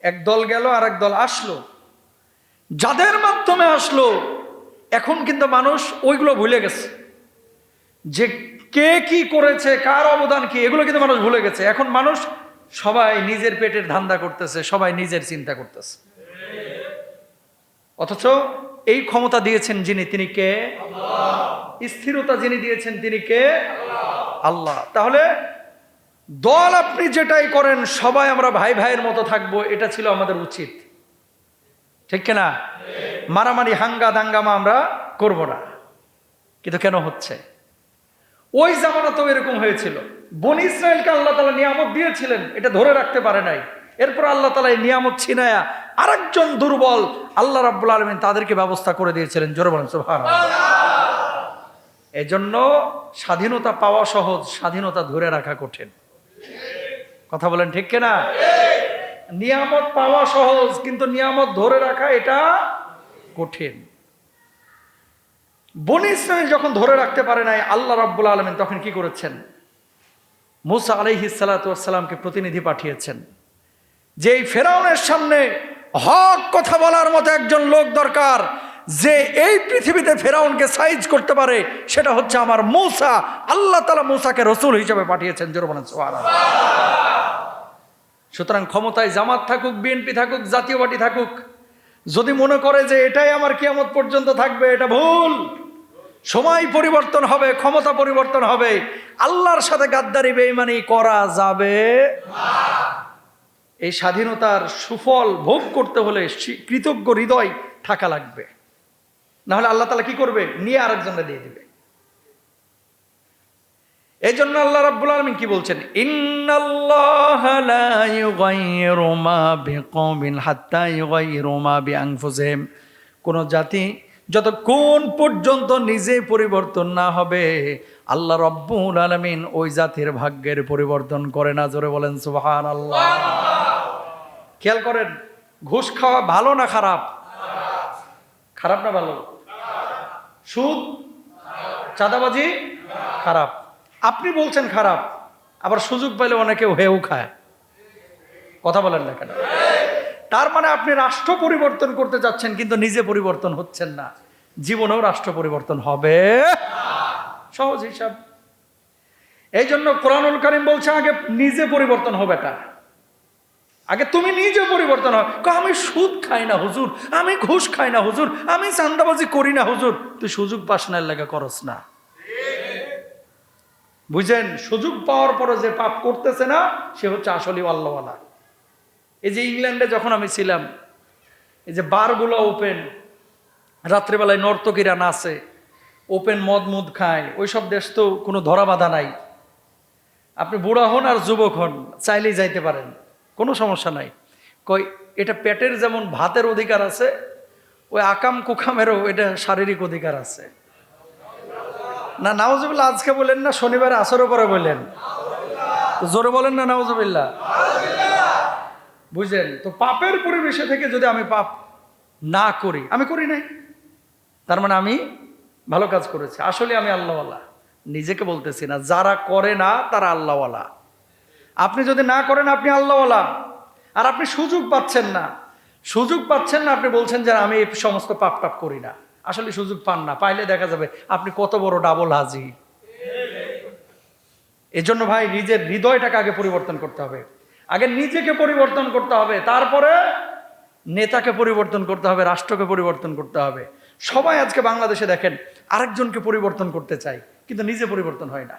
এক দল গেল আর এক দল আসলো, যাদের মাধ্যমে আসলো এখন কিন্তু মানুষ ওইগুলো ভুলে গেছে, যে কে কি করেছে, কার অবদান কি, এগুলো কিন্তু মানুষ ভুলে গেছে। এখন মানুষ সবাই নিজের পেটের ধান্দা করতেছে, সবাই নিজের চিন্তা করতেছে। অথচ এই ক্ষমতা দিয়েছেন যিনি, তিনি কে? স্থিরতা যিনি দিয়েছেন তিনি কে? আল্লাহ। তাহলে দল আপনি যেটাই করেন সবাই আমরা ভাই ভাইয়ের মতো থাকবো, এটা ছিল আমাদের উচিত, ঠিক কিনা? মারামারি হাঙ্গা দাঙ্গামা আমরা করব না। কিন্তু কেন হচ্ছে? ওই জামানাতেও এরকম হয়েছিল। বনি ইসরায়েলকে আল্লাহ তাআলা নিয়ামত দিয়েছিলেন, এটা ধরে রাখতে পারে নাই। এরপর আল্লাহ তাআলা এই নিয়ামত ছিনায়া আরেকজন দুর্বল আল্লাহ রাব্বুল আলামিন তাদেরকে ব্যবস্থা করে দিয়েছিলেন। জোরে বলেন সুবহানাল্লাহ। এজন্য স্বাধীনতা পাওয়া সহজ, স্বাধীনতা ধরে রাখা কঠিন। কথা বলেন ঠিক কিনা? নিয়ামত পাওয়া সহজ, কিন্তু নিয়ামত ধরে রাখা এটা কঠিন। বনি ইসরাইল যখন ধরে রাখতে পারে নাই, আল্লাহ রাব্বুল আলামিন তখন কি করেছেন? মুসা আলাইহিস সালাতু ওয়াস সালামকে প্রতিনিধি পাঠিয়েছেন, যে এই ফেরাউনের সামনে হক কথা বলার মতো একজন লোক দরকার, যে এই পৃথিবীতে ফেরাউনকে সাইজ করতে পারে, সেটা হচ্ছে আমার মুসা। আল্লাহ তাআলা মুসাকে রাসূল হিসেবে পাঠিয়েছেন। জোরে বলেন সুবহানাল্লাহ। সুতরাং ক্ষমতায় জামাত থাকুক, বিএনপি থাকুক, জাতীয় পার্টি থাকুক, যদি মনে করে যে এটাই আমার কিয়ামত পর্যন্ত থাকবে, এটা ভুল। সময় পরিবর্তন হবে, ক্ষমতা পরিবর্তন হবে, আল্লাহর সাথে গাদ্দারি বেঈমানি করা যাবে না। এই স্বাধীনতার সুফল ভোগ করতে হলে কৃতজ্ঞ হৃদয় থাকা লাগবে, না হলে আল্লাহ তাআলা কি করবে? নিয়ে আরেকজনকে দিয়ে দিবে। এই জন্য আল্লাহ রাব্বুল আলামিন কি বলছেন? ইন্নাল্লাহা লা ইউগাইয়িরু মা বিকওমিন হাত্তা ইউগাইয়িরু মা বিআনফুসিহিম। কোন জাতি যতক্ষণ পর্যন্ত নিজে পরিবর্তন না হবে, আল্লাহ রাব্বুল আলামিন ওই জাতির ভাগ্যের পরিবর্তন করে না। জোরে বলেন সুবহানাল্লাহ। খেয়াল করেন, ঘুষ খাওয়া ভালো না খারাপ? খারাপ না ভালো? সুদ, চাঁদাবাজি খারাপ। আপনি বলছেন খারাপ, আবার সুযোগ পেলে অনেকে হেউ খায়। কথা বলেন না কেন? তার মানে আপনি রাষ্ট্র পরিবর্তন করতে যাচ্ছেন, কিন্তু নিজে পরিবর্তন হচ্ছেন না। জীবনেও রাষ্ট্র পরিবর্তন হবে সহজ হিসাব। এই জন্য কোরআনুল কারীম বলছে আগে নিজে পরিবর্তন হবে। আগে তুমি নিজে পরিবর্তন হয়। আমি সুদ খাই না হুজুর, আমি ঘুষ খাই না হুজুর, আমি চাঁদাবাজি করি না হুজুর। তুই সুযোগ পাস না, লাগা করস না। বুঝেন? সুযোগ পাওয়ার পরে যে পাপ করতেছে না, সে হচ্ছে আসলে আল্লাহওয়ালা। এই যে ইংল্যান্ডে যখন আমি ছিলাম, এই যে বারগুলো ওপেন, রাত্রেবেলায় নর্তকীরা নাচে, ওপেন মদ খায়, ওইসব দেশ তো কোনো ধরা বাধা নাই। আপনি বুড়া হন আর যুবক হন, চাইলেই যাইতে পারেন, কোনো সমস্যা নাই। কই এটা পেটের যেমন ভাতের অধিকার আছে, ওই আকাম কুকামেরও এটা শারীরিক অধিকার আছে। না নাউজুবিল্লাহ আজকে বলেন না, শনিবারে আসরের পরে বললেন, তো জোরে বলেন না নাউজুবিল্লাহ। বুঝলেন তো? পাপের পরিবেশে থেকে যদি আমি পাপ না করি, আমি করি নাই, তার মানে আমি ভালো কাজ করেছি। আসলে আমি আল্লাহওয়ালা, নিজেকে বলতেছি না। যারা করে না তারা আল্লাহওয়ালা। আপনি যদি না করেন আপনি আল্লাহওয়ালা। আর আপনি সুযোগ পাচ্ছেন না, আপনি বলছেন যে আমি এই সমস্ত পাপ টাপ করি না। আসলে সুযোগ পান না, পাইলে দেখা যাবে আপনি কত বড় ডাবল হাজি। এজন্য ভাই নিজের হৃদয়টাকে আগে পরিবর্তন করতে হবে, আগে নিজেকে পরিবর্তন করতে হবে, তারপরে নেতাকে পরিবর্তন করতে হবে, রাষ্ট্রকে পরিবর্তন করতে হবে। সবাই আজকে বাংলাদেশে দেখেন আরেকজনকে পরিবর্তন করতে চায়, কিন্তু নিজে পরিবর্তন হয় না।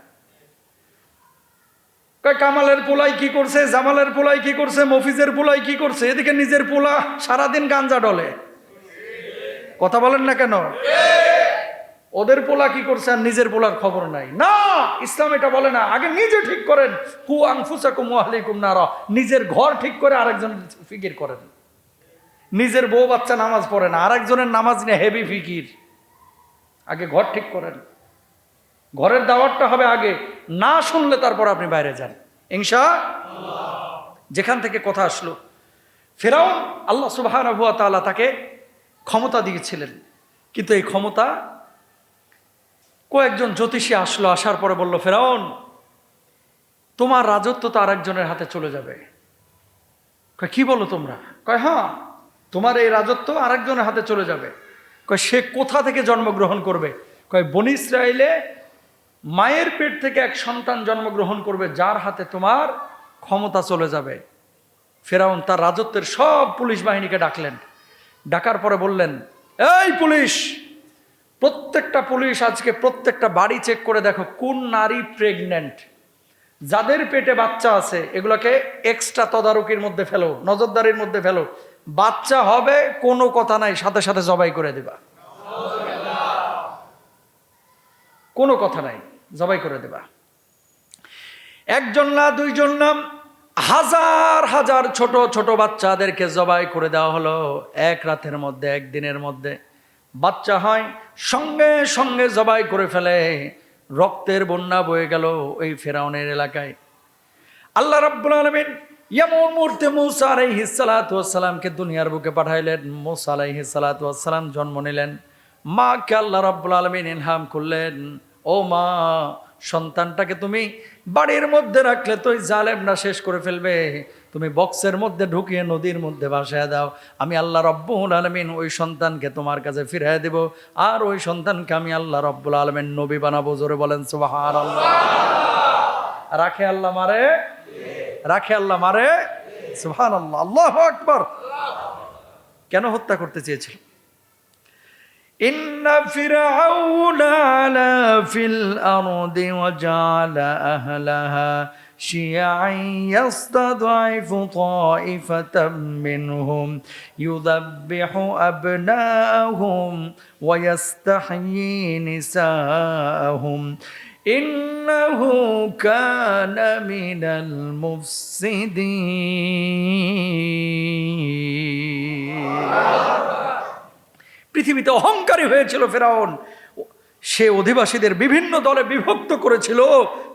কামালের পোলাই কি করছে, জামালের পোলাই কি করছে, মফিজের পোলাই কি করছে, এদিকে নিজের পোলা সারাদিন গাঞ্জা ডলে। কথা বলেন না কেন? ওদের পোলা কি করছে আর নিজের পোলার খবর নাই। না, ইসলাম এটা বলে না। আগে নিজে ঠিক করেন, কু আনফুসাকুম ওয়া আহলিকুম নারা। নিজের ঘর ঠিক করে আরেকজন ফিকির করেন। নিজের বউ বাচ্চা নামাজ পড়ে না, আরেকজনের নামাজ নিয়ে হেভি ফিকির। আগে ঘর ঠিক করেন, ঘরের দাওয়াতটা হবে আগে। না শুনলে তারপর আপনি বাইরে যান ইনশাআল্লাহ। যেখান থেকে কথা আসলো, ফিরআউন আল্লাহ সুবহানাহু ওয়া তাআলা তাকে ক্ষমতা দিয়েছিলেন, কিন্তু এই ক্ষমতা কয়েকজন জ্যোতিষী আসলো, আসার পরে বলল, ফিরআউন তোমার রাজত্ব তো আরেকজনের হাতে চলে যাবে। কয় কি বলো তোমরা? কয় হ্যাঁ, তোমার এই রাজত্ব আরেকজনের হাতে চলে যাবে। কয় সে কোথা থেকে জন্মগ্রহণ করবে? কয় বনী ইসরাইলে মায়ের পেট থেকে এক সন্তান জন্মগ্রহণ করবে যার হাতে তোমার ক্ষমতা চলে যাবে। ফেরাউন তার রাজত্বের সব পুলিশ বাহিনীকে ডাকলেন। ডাকার পরে বললেন, এই পুলিশ, প্রত্যেকটা পুলিশ আজকে প্রত্যেকটা বাড়ি চেক করে দেখো কোন নারী প্রেগন্যান্ট, যাদের পেটে বাচ্চা আছে এগুলোকে এক্সট্রা তদারকির মধ্যে ফেলো, নজরদারির মধ্যে ফেলো। বাচ্চা হবে কোনো কথা নাই, সাথে সাথে জবাই করে দিবা, কোনো কথা নাই, জবাই করে দেবা। একজন না, দুইজন না, হাজার হাজার ছোট ছোট বাচ্চাদেরকে জবাই করে দেওয়া হলো। এক রাতের মধ্যে, একদিনের মধ্যে বাচ্চা হয়, সঙ্গে সঙ্গে জবাই করে ফেলে। রক্তের বন্যা বয়ে গেল ওই ফেরাউনের এলাকায়। আল্লাহ রাব্বুল আলামিন এমন মুহূর্তে মূসা আলাইহিস সালাতু ওয়াস সালামকে দুনিয়ার বুকে পাঠাইলেন। মূসা আলাইহিস সালাতু ওয়াস সালাম জন্ম নিলেন। মাকে আল্লাহ রাব্বুল আলামিন ইলহাম করলেন, ও মা, সন্তানটাকে তুমি বাড়ির মধ্যে রাখলে তো ওই জালেমরা শেষ করে ফেলবে, তুমি বক্সের মধ্যে ঢুকিয়ে নদীর মধ্যে ভাসায় দাও। আমি আল্লাহ রাব্বুল আলামিন ওই সন্তানকে তোমার কাছে ফিরিয়ে দেব, আর ওই সন্তানকে আমি আল্লাহ রাব্বুল আলামিন নবী বানাবো। জোরে বলেন সুবহানাল্লাহ। রাখে আল্লাহ মারে, রাখে আল্লাহ মারে, সুবহানাল্লাহ, আল্লাহু আকবার। কেন হত্যা করতে চেয়েছিল? ইন্না ফিরআউনা আলা ফিল আরদি ওয়া জাআলা আহলাহা শিয়া'আন ইয়াস্তাদঈফু তা'iফাতাম মিনহুম ইউযাব্বিহু আবনাআহুম ওয়া ইয়াস্তাহয়ী নিসাআহুম ইন্নাহু কানা মিনাল মুফসিদিন। পৃথিবীতে অহংকারী হয়েছিল ফেরাউন। সে অধিবাসীদের বিভিন্ন দলে বিভক্ত করেছিল,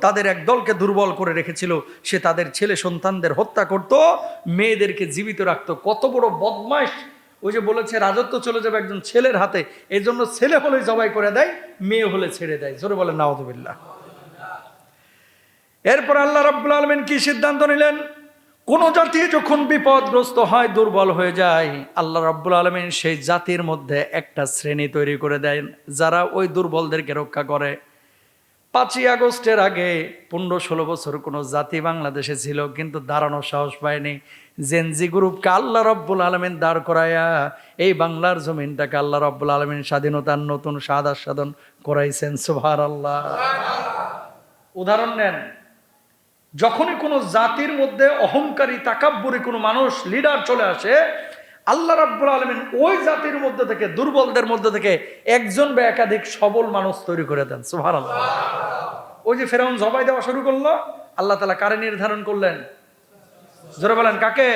তাদের এক দলকে দুর্বল করে রেখেছিল। সে তাদের ছেলে সন্তানদের হত্যা করত, মেয়েদেরকে জীবিত রাখত। কত বড় বদমাইশ! ওই যে বলেছে রাজত্ব চলে যাবে একজন ছেলের হাতে, এই জন্য ছেলে হলে জবাই করে দেয়, মেয়ে হলে ছেড়ে দেয়। জোরে বলেন নাউযুবিল্লাহ। এরপর আল্লাহ রাব্বুল আলামিন কি সিদ্ধান্ত নিলেন? কোন জাতি যখন বিপদগ্রস্ত হয়, দুর্বল হয়ে যায়, আল্লাহ রাব্বুল আলামিন সেই জাতির মধ্যে একটা শ্রেণী তৈরি করে দেন যারা ওই দুর্বলদেরকে রক্ষা করে। 5ই আগস্টের আগে 15-16 বছর কোনো জাতি বাংলাদেশে ছিল, কিন্তু দাঁড়ানোর সাহস পায়নি। জেনজি গ্রুপকে আল্লাহ রাব্বুল আলামিন দাঁড় করাইয়া এই বাংলার জমিনটাকে আল্লাহ রাব্বুল আলামিন স্বাধীনতার নতুন স্বাদ আস্বাদন করাইছেন। সুবহানাল্লাহ। উদাহরণ নেন, যখনই কোনো জাতির মধ্যে অহংকারী তাকাব্বুরি কোনো মানুষ লিডার চলে আসে, আল্লাহ রাব্বুল আলামিন ওই জাতির মধ্যে থেকে, দুর্বলদের মধ্যে থেকে একজন বা একাধিক সবল মানুষ তৈরি করে দেন। সুবহানাল্লাহ। ওই যে ফেরাউন জবাই দেওয়া শুরু করলো, আল্লাহ তাআলা কারে নির্ধারণ করলেন? জোরে বলেন কাকে?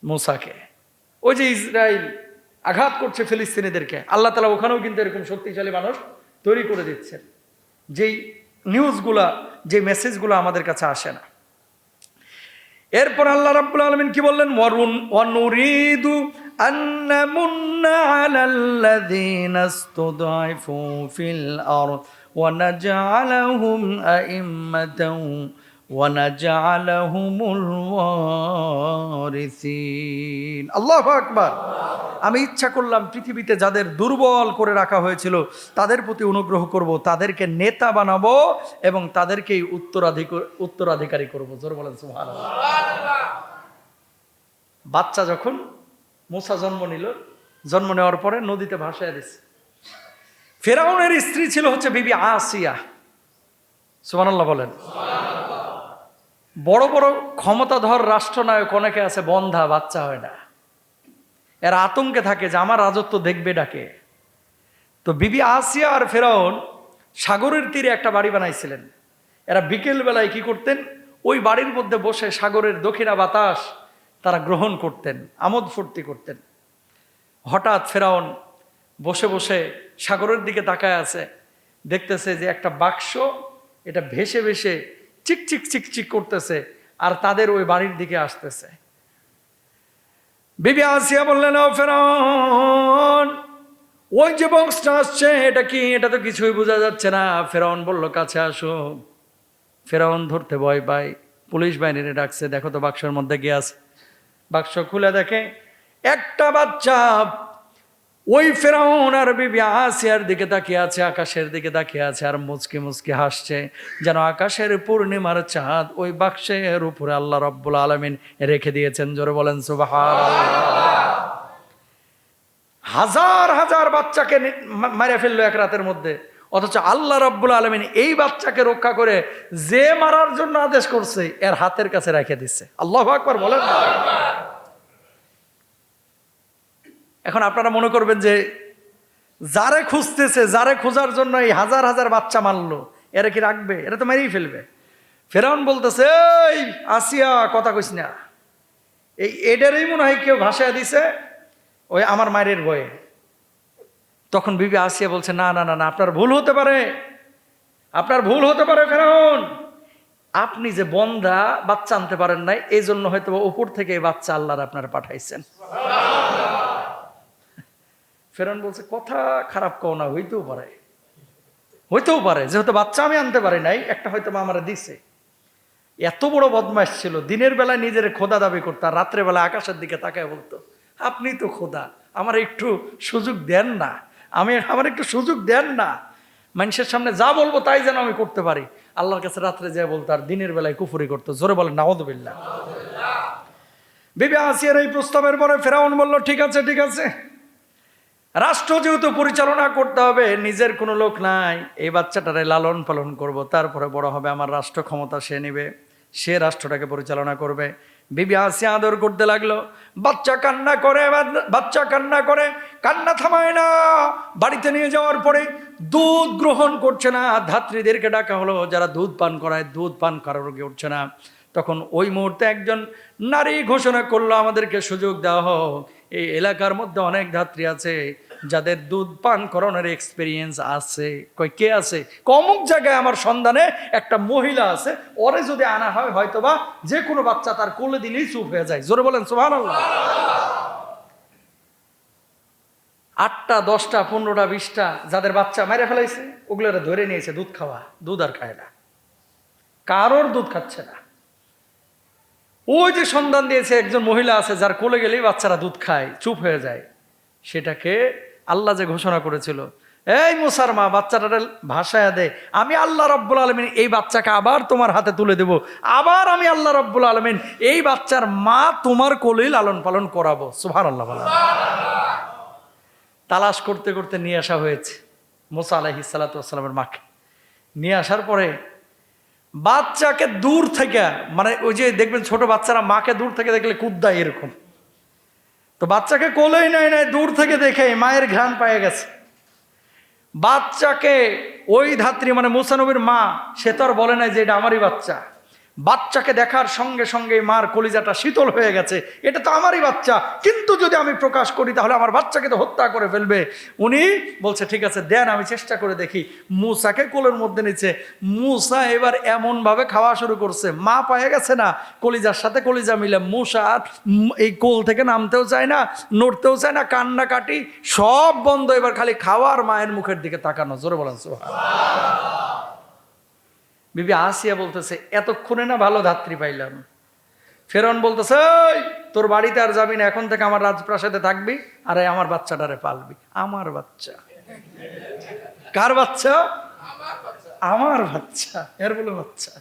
মূসাকে। ওই যে ইসরায়েল আঘাত করছে ফিলিস্তিনিদেরকে, আল্লাহ তাআলা ওখানেও কিন্তু এরকম শক্তিশালী মানুষ তৈরি করে দিচ্ছেন, যেই নিউজগুলা, যে মেসেজগুলো আমাদের কাছে আসে না। এরপর আল্লাহ রাব্বুল আলামিন কি বললেন? ওয়ানুরিদু আন নামুন্না আলাল্লাযীনা ইসতুদঈফু ফিল আরদ ওয়া নাজআলাহুম আইম্মাতাও ওয়া নাজআলাহুমুল ওয়ারিসিন। আল্লাহু আকবার। আমি ইচ্ছা করলাম পৃথিবীতে যাদের দুর্বল করে রাখা হয়েছিল তাদের প্রতি অনুগ্রহ করব, তাদেরকে নেতা বানাবো এবং তাদেরকেই উত্তরাধিকারী করবো। জোরে বলেন সুবহানাল্লাহ। বাচ্চা যখন মূসা জন্ম নিল, জন্ম নেওয়ার পরে নদীতে ভাসায় দিছে। ফেরাউনের স্ত্রী ছিল হচ্ছে বিবি আসিয়া। সুবহানাল্লাহ বলেন। বড় বড় ক্ষমতাধর রাষ্ট্রনায়ক অনেকে আছে, বন্ধা, বাচ্চা হয় না। এরা আতঙ্কে থাকে যে আমার রাজত্ব দেখবে ডাকে। তো বিবি আসিয়া আর ফেরাউন সাগরের তীরে একটা বাড়ি বানাইছিলেন। এরা বিকেল বেলায় কি করতেন? ওই বাড়ির মধ্যে বসে সাগরের দক্ষিণা বাতাস তারা গ্রহণ করতেন, আমোদ ফুর্তি করতেন। হঠাৎ ফেরাউন বসে বসে সাগরের দিকে তাকায় আছে, দেখতেছে যে একটা বাক্স, এটা ভেসে ভেসে চিকচিক চিকচিক করতেছে আর তাদের ওই বাড়ির দিকে আসতেছে। বিবি আসিয়া বললেন, ও ফেরাউন, ওই যে বক্সটা আসছে এটা কি? এটা তো কিছুই বোঝা যাচ্ছে না। ফেরাউন বলল, কাছে আসো। ফেরাউন ধরতে ভয় পায়, পুলিশ বাহিনীরে ডাকছে, দেখো তো বাক্সের মধ্যে কি আছে। বাক্স খুলে দেখে একটা বাচ্চা ওই ফেরাউন আর বিবি আসিয়ার দিকে তাকিয়ে আছে, আকাশের দিকে তাকিয়ে আছে, আর মুচকি মুচকি হাসছে, যেন আকাশের পূর্ণিমার চাঁদ ওই বাক্সের উপরে আল্লাহ রাব্বুল আলামিন রেখে দিয়েছেন। জোরে বলেন সুবহানাল্লাহ। হাজার হাজার বাচ্চাকে মেরে ফেললো এক রাতের মধ্যে, অথচ আল্লাহ রাব্বুল আলামিন এই বাচ্চাকে রক্ষা করে যে মারার জন্য আদেশ করছে এর হাতের কাছে রেখে দিচ্ছে। আল্লাহু আকবার বলেন। এখন আপনারা মনে করবেন যে যারে খুঁজতেছে, যারে খোঁজার জন্য এই হাজার হাজার বাচ্চা মারলো, এরা কি রাখবে? এরা তো মেরেই ফেলবে। ফেরাউন বলতেছে, এই আসিয়া কথা কইস না, এই এডারই মনে হয় কেউ ভাষায় দিছে ওই আমার মায়ের বয়ে। তখন বিবি আসিয়া বলছে, না না না না, আপনার ভুল হতে পারে, আপনার ভুল হতে পারে ফেরাউন, আপনি যে বন্দা বাচ্চা আনতে পারেন নাই, এই জন্য হয়তো উপর থেকে এই বাচ্চা আল্লাহর আপনার পাঠাইছেন। ফেরাউন বলছে, কথা খারাপ কও না, হইতেও পারে, হইতেও পারে, যেহেতু বাচ্চা আমি আনতে পারি নাই, একটা হয়তো আমার দিছে। এত বড় বদমাশ ছিল, দিনের বেলায় নিজের খোদা দাবি করতো, আর রাত্রে বেলা আকাশের দিকে তাকায় বলতো, আপনি তো খোদা, আমার একটু সুযোগ দেন না, আমার একটু সুযোগ দেন না, মানুষের সামনে যা বলবো তাই যেন আমি করতে পারি। আল্লাহর কাছে রাত্রে যায় বলতো, আর দিনের বেলায় কুফরি করতো। জোরে বলেন নাউযুবিল্লাহ। বিবি আসিয়ার এই প্রস্তাবের পরে ফেরাউন বলল, ঠিক আছে ঠিক আছে, রাষ্ট্র যেহেতু পরিচালনা করতে হবে, নিজের কোনো লোক নাই, এই বাচ্চাটারে লালন পালন করব, তারপরে বড় হবে, আমার রাষ্ট্র ক্ষমতা সে নেবে, সে রাষ্ট্রটাকে পরিচালনা করবে। বিবি আসিয়া আদর করতে লাগলো, বাচ্চা কান্না করে, বাচ্চা কান্না করে, কান্না থামায় না। বাড়িতে নিয়ে যাওয়ার পরে দুধ গ্রহণ করছে না, ধাত্রীদেরকে ডাকা হলো, যারা দুধ পান করায়, দুধ পান করার রোগে উঠছে না। তখন ওই মুহূর্তে একজন নারী ঘোষণা করলো, আমাদেরকে সুযোগ দেওয়া হোক, এই এলাকার মধ্যে অনেক ধাত্রী আছে যাদের দুধ পান করানোর এক্সপিরিয়েন্স আছে। কই কে আছে? অমুক জায়গায় আমার সন্ধানে একটা মহিলা আছে, ওরে যদি আনা হয় হয়তোবা যে কোনো বাচ্চা তার কোলে দিলেই চুপ হয়ে যায়। জোরে বলেন সুবহানাল্লাহ। 8টা 10টা 15টা 20টা যাদের বাচ্চা মেরে ফেলাইছে, ওগুলোরা ধরে নিয়েছে দুধ খাওয়া, দুধ আর খায় না, কারোর দুধ খাচ্ছে না। ওই যে সন্ধান দিয়েছে একজন মহিলা আছে যার কোলে গেলেই বাচ্চারা দুধ খায়, চুপ হয়ে যায়, সেটাকে আল্লাহ যে ঘোষণা করেছিল, এই মুসার মা বাচ্চাটা ভাষায় দে, আমি আল্লাহ রাব্বুল আলামিন এই বাচ্চাকে আবার তোমার হাতে তুলে দেব, আবার আমি আল্লাহ রাব্বুল আলামিন এই বাচ্চার মা তোমার কোলেই লালন পালন করাবো। সুবহানাল্লাহ। তালাশ করতে করতে নিয়ে আসা হয়েছে মুসা আলাইহিস সালাতু ওয়াস সালামের মাকে। নিয়ে আসার পরে বাচ্চাকে দূর থেকে, মানে ওই যে দেখবেন ছোট বাচ্চারা মাকে দূর থেকে দেখলে কুদ্দায় এরকম, তো বাচ্চাকে কোলেই নেয় নাই, দূর থেকে দেখে মায়ের ঘ্রাণ পেয়ে গেছে। বাচ্চাকে ওই ধাত্রী মানে মুসা নবীর মা, সে তো আর বলে নাই যে এটা আমারই বাচ্চা। বাচ্চাকে দেখার সঙ্গে সঙ্গে মার কলিজাটা শীতল হয়ে গেছে, এটা তো আমারই বাচ্চা, কিন্তু যদি আমি প্রকাশ করি তাহলে আমার বাচ্চাকে তো হত্যা করে ফেলবে। উনি বলছে, ঠিক আছে দেন, আমি চেষ্টা করে দেখি। মুসাকে কোলের মধ্যে নিচ্ছে, মুসা এবার এমনভাবে খাওয়া শুরু করছে, মা পেয়ে গেছে না, কলিজার সাথে কলিজা মিলে মুসা এই কোল থেকে নামতেও চায় না, নড়তেও চায় না, কান্নাকাটি সব বন্ধ, এবার খালি খাওয়ার মায়ের মুখের দিকে তাকানো। জোরে বলেন সুবহানাল্লাহ। বিবি আসিয়া বলতেছে, এতক্ষণে না ভালো ধাত্রী পাইলাম। ফেরাউন বলতেছে, তোর বাড়িতে আর যাবি না, এখন থেকে আমার রাজপ্রাসাদে থাকবি, আর আমার বাচ্চাটারে পালবি। আমার বাচ্চা? কার বাচ্চা? আমার বাচ্চা। এর বলে বাচ্চা,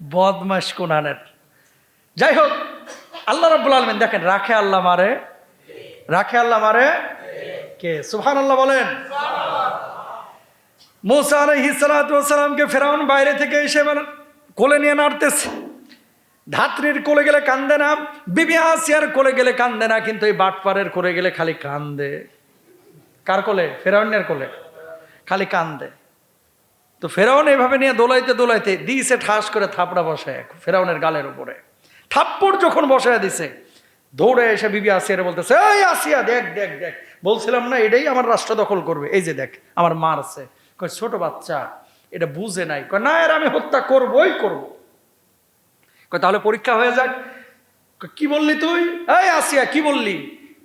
বদমাশ কোনানের। যাই হোক, আল্লাহ রাব্বুল আলামিন দেখেন, রাখে আল্লাহ মারে, রাখে আল্লাহ মারে কে? সুবহানাল্লাহ বলেন। মুসা আলাইহিস সালাতু ওয়াস সালামকে ফেরাউন বাইরে থেকে এসে কোলে নিয়ে নাড়তেছে। ধাত্রীর কোলে গেলে কান্দে না, বিবি আসিয়ার কোলে গেলে কান্দে না, কিন্তু এই বাটপারের কোলে গেলে খালি কান্দে। কার কোলে? ফেরাউনের কোলে খালি কান্দে। তো ফেরাউন এইভাবে নিয়ে দোলাইতে দোলাইতে দিয়েছে ঠাস করে থাপড়া বসায় ফেরাউনের গালের উপরে। থাপ্পড় যখন বসায় দিছে, দৌড়ে এসে বিবি আসিয়ার বলতেছে, এই আসিয়া দেখ দেখ দেখ, বলছিলাম না এটাই আমার রাষ্ট্র দখল করবে, এই যে দেখ আমার মারছে। কয় ছোট বাচ্চা, এটা বুঝে নাই। কয় না, এর আমি হত্যা করবই করব। কয় তাহলে পরীক্ষা হয়ে যাক। কি বললি তুই? এই আসিয়া কি বললি?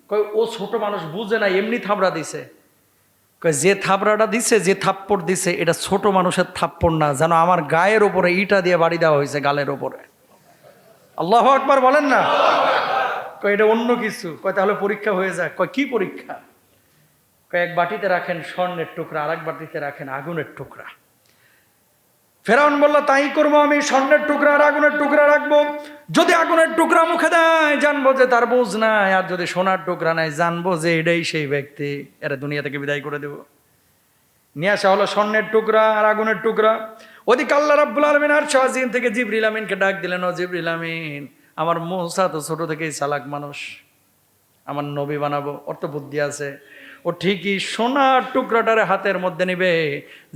কয় ও ছোট মানুষ, বুঝে নাই, এমনি থাপড়া দিছে। কয় যে থাপড়াটা দিছে, যে থাপ্পড় দিছে, এটা ছোট মানুষের থাপ্পড় না, যেন আমার গায়ের ওপরে ইটা দিয়ে বাড়ি দেওয়া হয়েছে গালের ওপরে। আল্লাহু আকবার বলেন না। কয় এটা অন্য কিছু। কয় তাহলে পরীক্ষা হয়ে যায়। কয় কি পরীক্ষা? কয় এক বাটিতে রাখেন স্বর্ণের টুকরা, আর এক বাটিতে রাখেন আগুনের টুকরা। ফেরাউন বলল তাই করবো, আমি স্বর্ণের টুকরা আর আগুনের টুকরা রাখবো। যদি আগুনের টুকরা মুখে দেয় জানবো যে তার বুঝ নাই, আর যদি সোনার টুকরা নাই জানবো যে এটাই সেই ব্যক্তি, এরা দুনিয়া থেকে বিদায় করে দেব। নিয়ে আসা হলো স্বর্ণের টুকরা আর আগুনের টুকরা। ওদিকে আল্লাহ রাব্বুল আলামিন আরশ আজিম থেকে জিবরিল আমিনকে ডাক দিলেন, ও জিবরিল আমিন, আমার মূসা তো ছোট থেকেই চালাক মানুষ, আমার নবী বানাবো, ওর তো বুদ্ধি আছে, ও ঠিকই সোনার টুকরাটারে হাতের মধ্যে নিবে।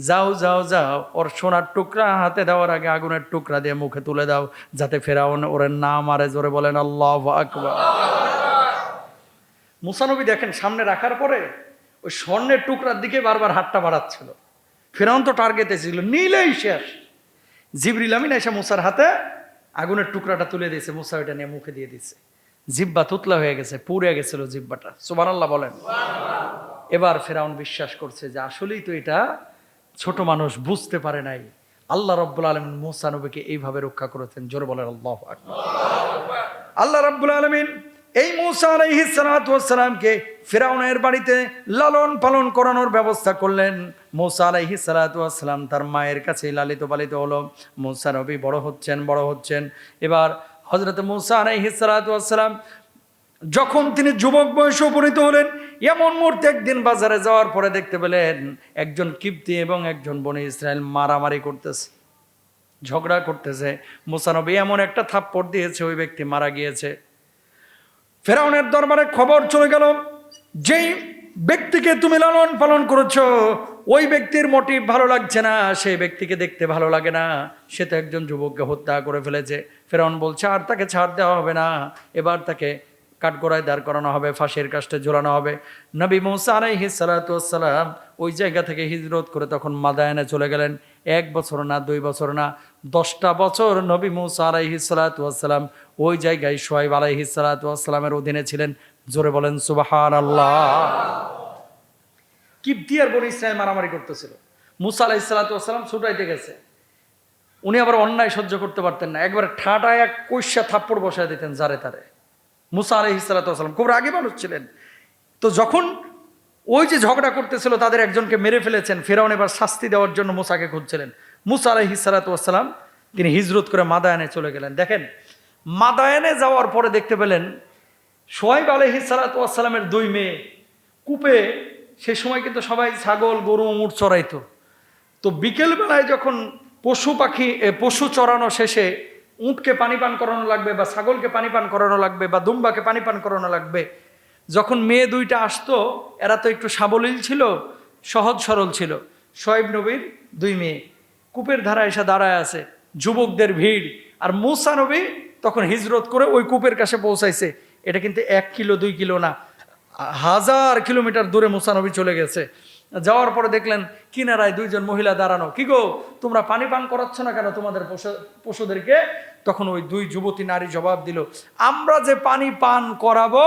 যাও যাও যাও, ওর সোনার টুকরা হাতে দেওয়ার আগে আগুনের টুকরা দিয়ে মুখে তুলে দাও, যাতে ফেরাউন ওর না মারে। জোরে বলেন আল্লাহু আকবার। মূসা নবী দেখেন সামনে রাখার পরে ওই স্বর্ণের টুকরার দিকে বারবার হাতটা বাড়াচ্ছিল। ফেরাউন তো টার্গেটে ছিল, নিলেই শেষ। জিবরিল আমিন এসে মূসার হাতে আগুনের টুকরাটা তুলে দিয়েছে, মূসা ওইটা নিয়ে মুখে দিয়ে দিচ্ছে। জিব্বা তুতলা হয়ে গেছে, পুড়ে গেছিল জিব্বাটা। সুবহানাল্লাহ বলেন। এবার ফেরাউন বিশ্বাস করছে যে আসলেই তো এটা ছোট মানুষ, বুঝতে পারে নাই। আল্লাহ রাব্বুল আলামিন মূসা নবীকে এইভাবে রক্ষা করেছেন। জোরে বলেন আল্লাহু আকবার। আল্লাহ রাব্বুল আলামিন এই মূসা আলাইহিস সালাতু ওয়াস সালামকে ফিরআউনের বাড়িতে লালন পালন করানোর ব্যবস্থা করলেন। মূসা আলাইহিস সালাতু ওয়াস সালাম তার মায়ের কাছে লালিত পালিত হলো। মূসা নবী বড় হচ্ছেন। এবার হযরত মূসা আলাইহিস সালাতু ওয়াস সালাম যখন তিনি যুবক বয়সে উপনীত হলেন, এমন মুহূর্তে একদিন বাজারে যাওয়ার পরে দেখতে পেলেন একজন কিপ্তি এবং একজন বনী ইসরায়েল মারামারি করতেছে, ঝগড়া করতেছে। মূসা নবী এমন একটা থাপ্পড় দিয়েছে, ওই ব্যক্তি মারা গিয়েছে। ফেরাউনের দরবারে খবর চলে গেল, যেই ব্যক্তিকে তুমি লালন পালন করেছো ওই ব্যক্তির মোটিভ ভালো লাগছে না, সেই ব্যক্তিকে দেখতে ভালো লাগে না, সে তো একজন যুবককে হত্যা করে ফেলেছে। ফেরাউন বলছে আর তাকে ছাড় দেওয়া হবে না, এবার তাকে কাঠগড়ায় দাঁড় করানো হবে, ফাঁসির কাস্টে ঝোলানো হবে। নবী মূসা আলাইহিস সালাতু ওয়াস সালাম ওই জায়গা থেকে হিজরত করে তখন মাদায়ানে চলে গেলেন। 1 বছর না 2 বছর না 10টা বছর নবী মূসা আলাইহিস সালাতু ওয়াস সালাম ওই জায়গায় শুআয়ব আলাইহিস সালাতু ওয়াস সালামের অধীনে ছিলেন। জোরে বলেন সুবহানাল্লাহ। কিপ্তি আর বনী ইসরায়েল মারামারি করতেছিল। মূসা আলাইহিস সালাতু ওয়াস সালাম ছুটাইতে গেছে, উনি আবার অন্যায় সহ্য করতে পারতেন না, একবার ঠাটায় এক কইসা থাপ্পড় বসায় দিতেন জারে তারে। মূসা আলাইহিস সালাতু ওয়াস সালাম খুব রাগী মানুষ ছিলেন। তো যখন ওই যে ঝগড়া করতেছিল তাদের একজনকে মেরে ফেলেছেন, ফেরাউন এবার শাস্তি দেওয়ার জন্য মূসাকে খুঁজছিলেন। মূসা আলাইহিস সালাতু ওয়াস সালাম তিনি হিজরত করে মাদায়ানে চলে গেলেন। দেখেন মাদায়ানে যাওয়ার পরে দেখতে পেলেন শুআয়ব আলাইহিস সালাতু ওয়াস সালামের 2 মেয়ে কূপে, সে সময় কিন্তু সবাই ছাগল গরু উট চড়াইতো। তো বিকেলবেলায় যখন পশু চড়ানো শেষে উটকে পানি পান করানো লাগবে, বা ছাগলকে পানি পান করানো লাগবে, বা দুম্বাকে পানি পান করানো লাগবে, যখন মেয়ে 2টা আসতো, এরা তো একটু সাবলীল ছিল, সহজ সরল ছিল। শুআয়ব নবীর 2 মেয়ে কূপের ধারা এসে দাঁড়ায় আছে, যুবকদের ভিড়। আর মূসা নবী তখন হিজরত করে ওই কূপের কাছে পৌঁছাইছে। এটা কিন্তু 1 কিলো 2 কিলো না, 1000 কিলোমিটার দূরে মূসা নবী চলে গেছে। যাওয়ার পরে দেখলেন কিনারায় 2 জন মহিলা দাঁড়ানো। কি গো, তোমরা পানি পান করাচ্ছ না কেন তোমাদের পশুদেরকে? তখন ওই 2 যুবতী নারী জবাব দিল, আমরা যে পানি পান করাবো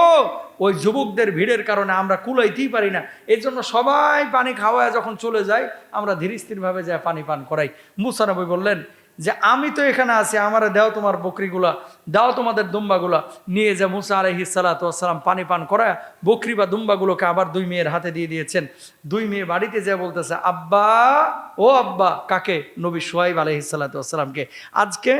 ওই যুবকদের ভিড়ের কারণে আমরা কুলাইতেই পারি না, এই জন্য সবাই পানি খাওয়ায় যখন চলে যায় আমরা ধীর স্থিরভাবে যায় পানি পান করাই। মূসা নবী বললেন যে আমি তো এখানে আছি, আমারে দাও তোমার বকরিগুলা, দাও তোমাদের দুম্বাগুলা। নিয়ে যে মূসা আলাইহিস সালাতু ওয়াস সালাম পানি পান করায় বকরি বা দুম্বাগুলোকে আবার 2 মেয়ের হাতে দিয়ে দিয়েছেন। 2 মেয়ে বাড়িতে যে বলতেছে আব্বা, ও আব্বা। কাকে? নবী শুআয়ব আলাইহিস সালাতু ওয়াস সালামকে। আজকে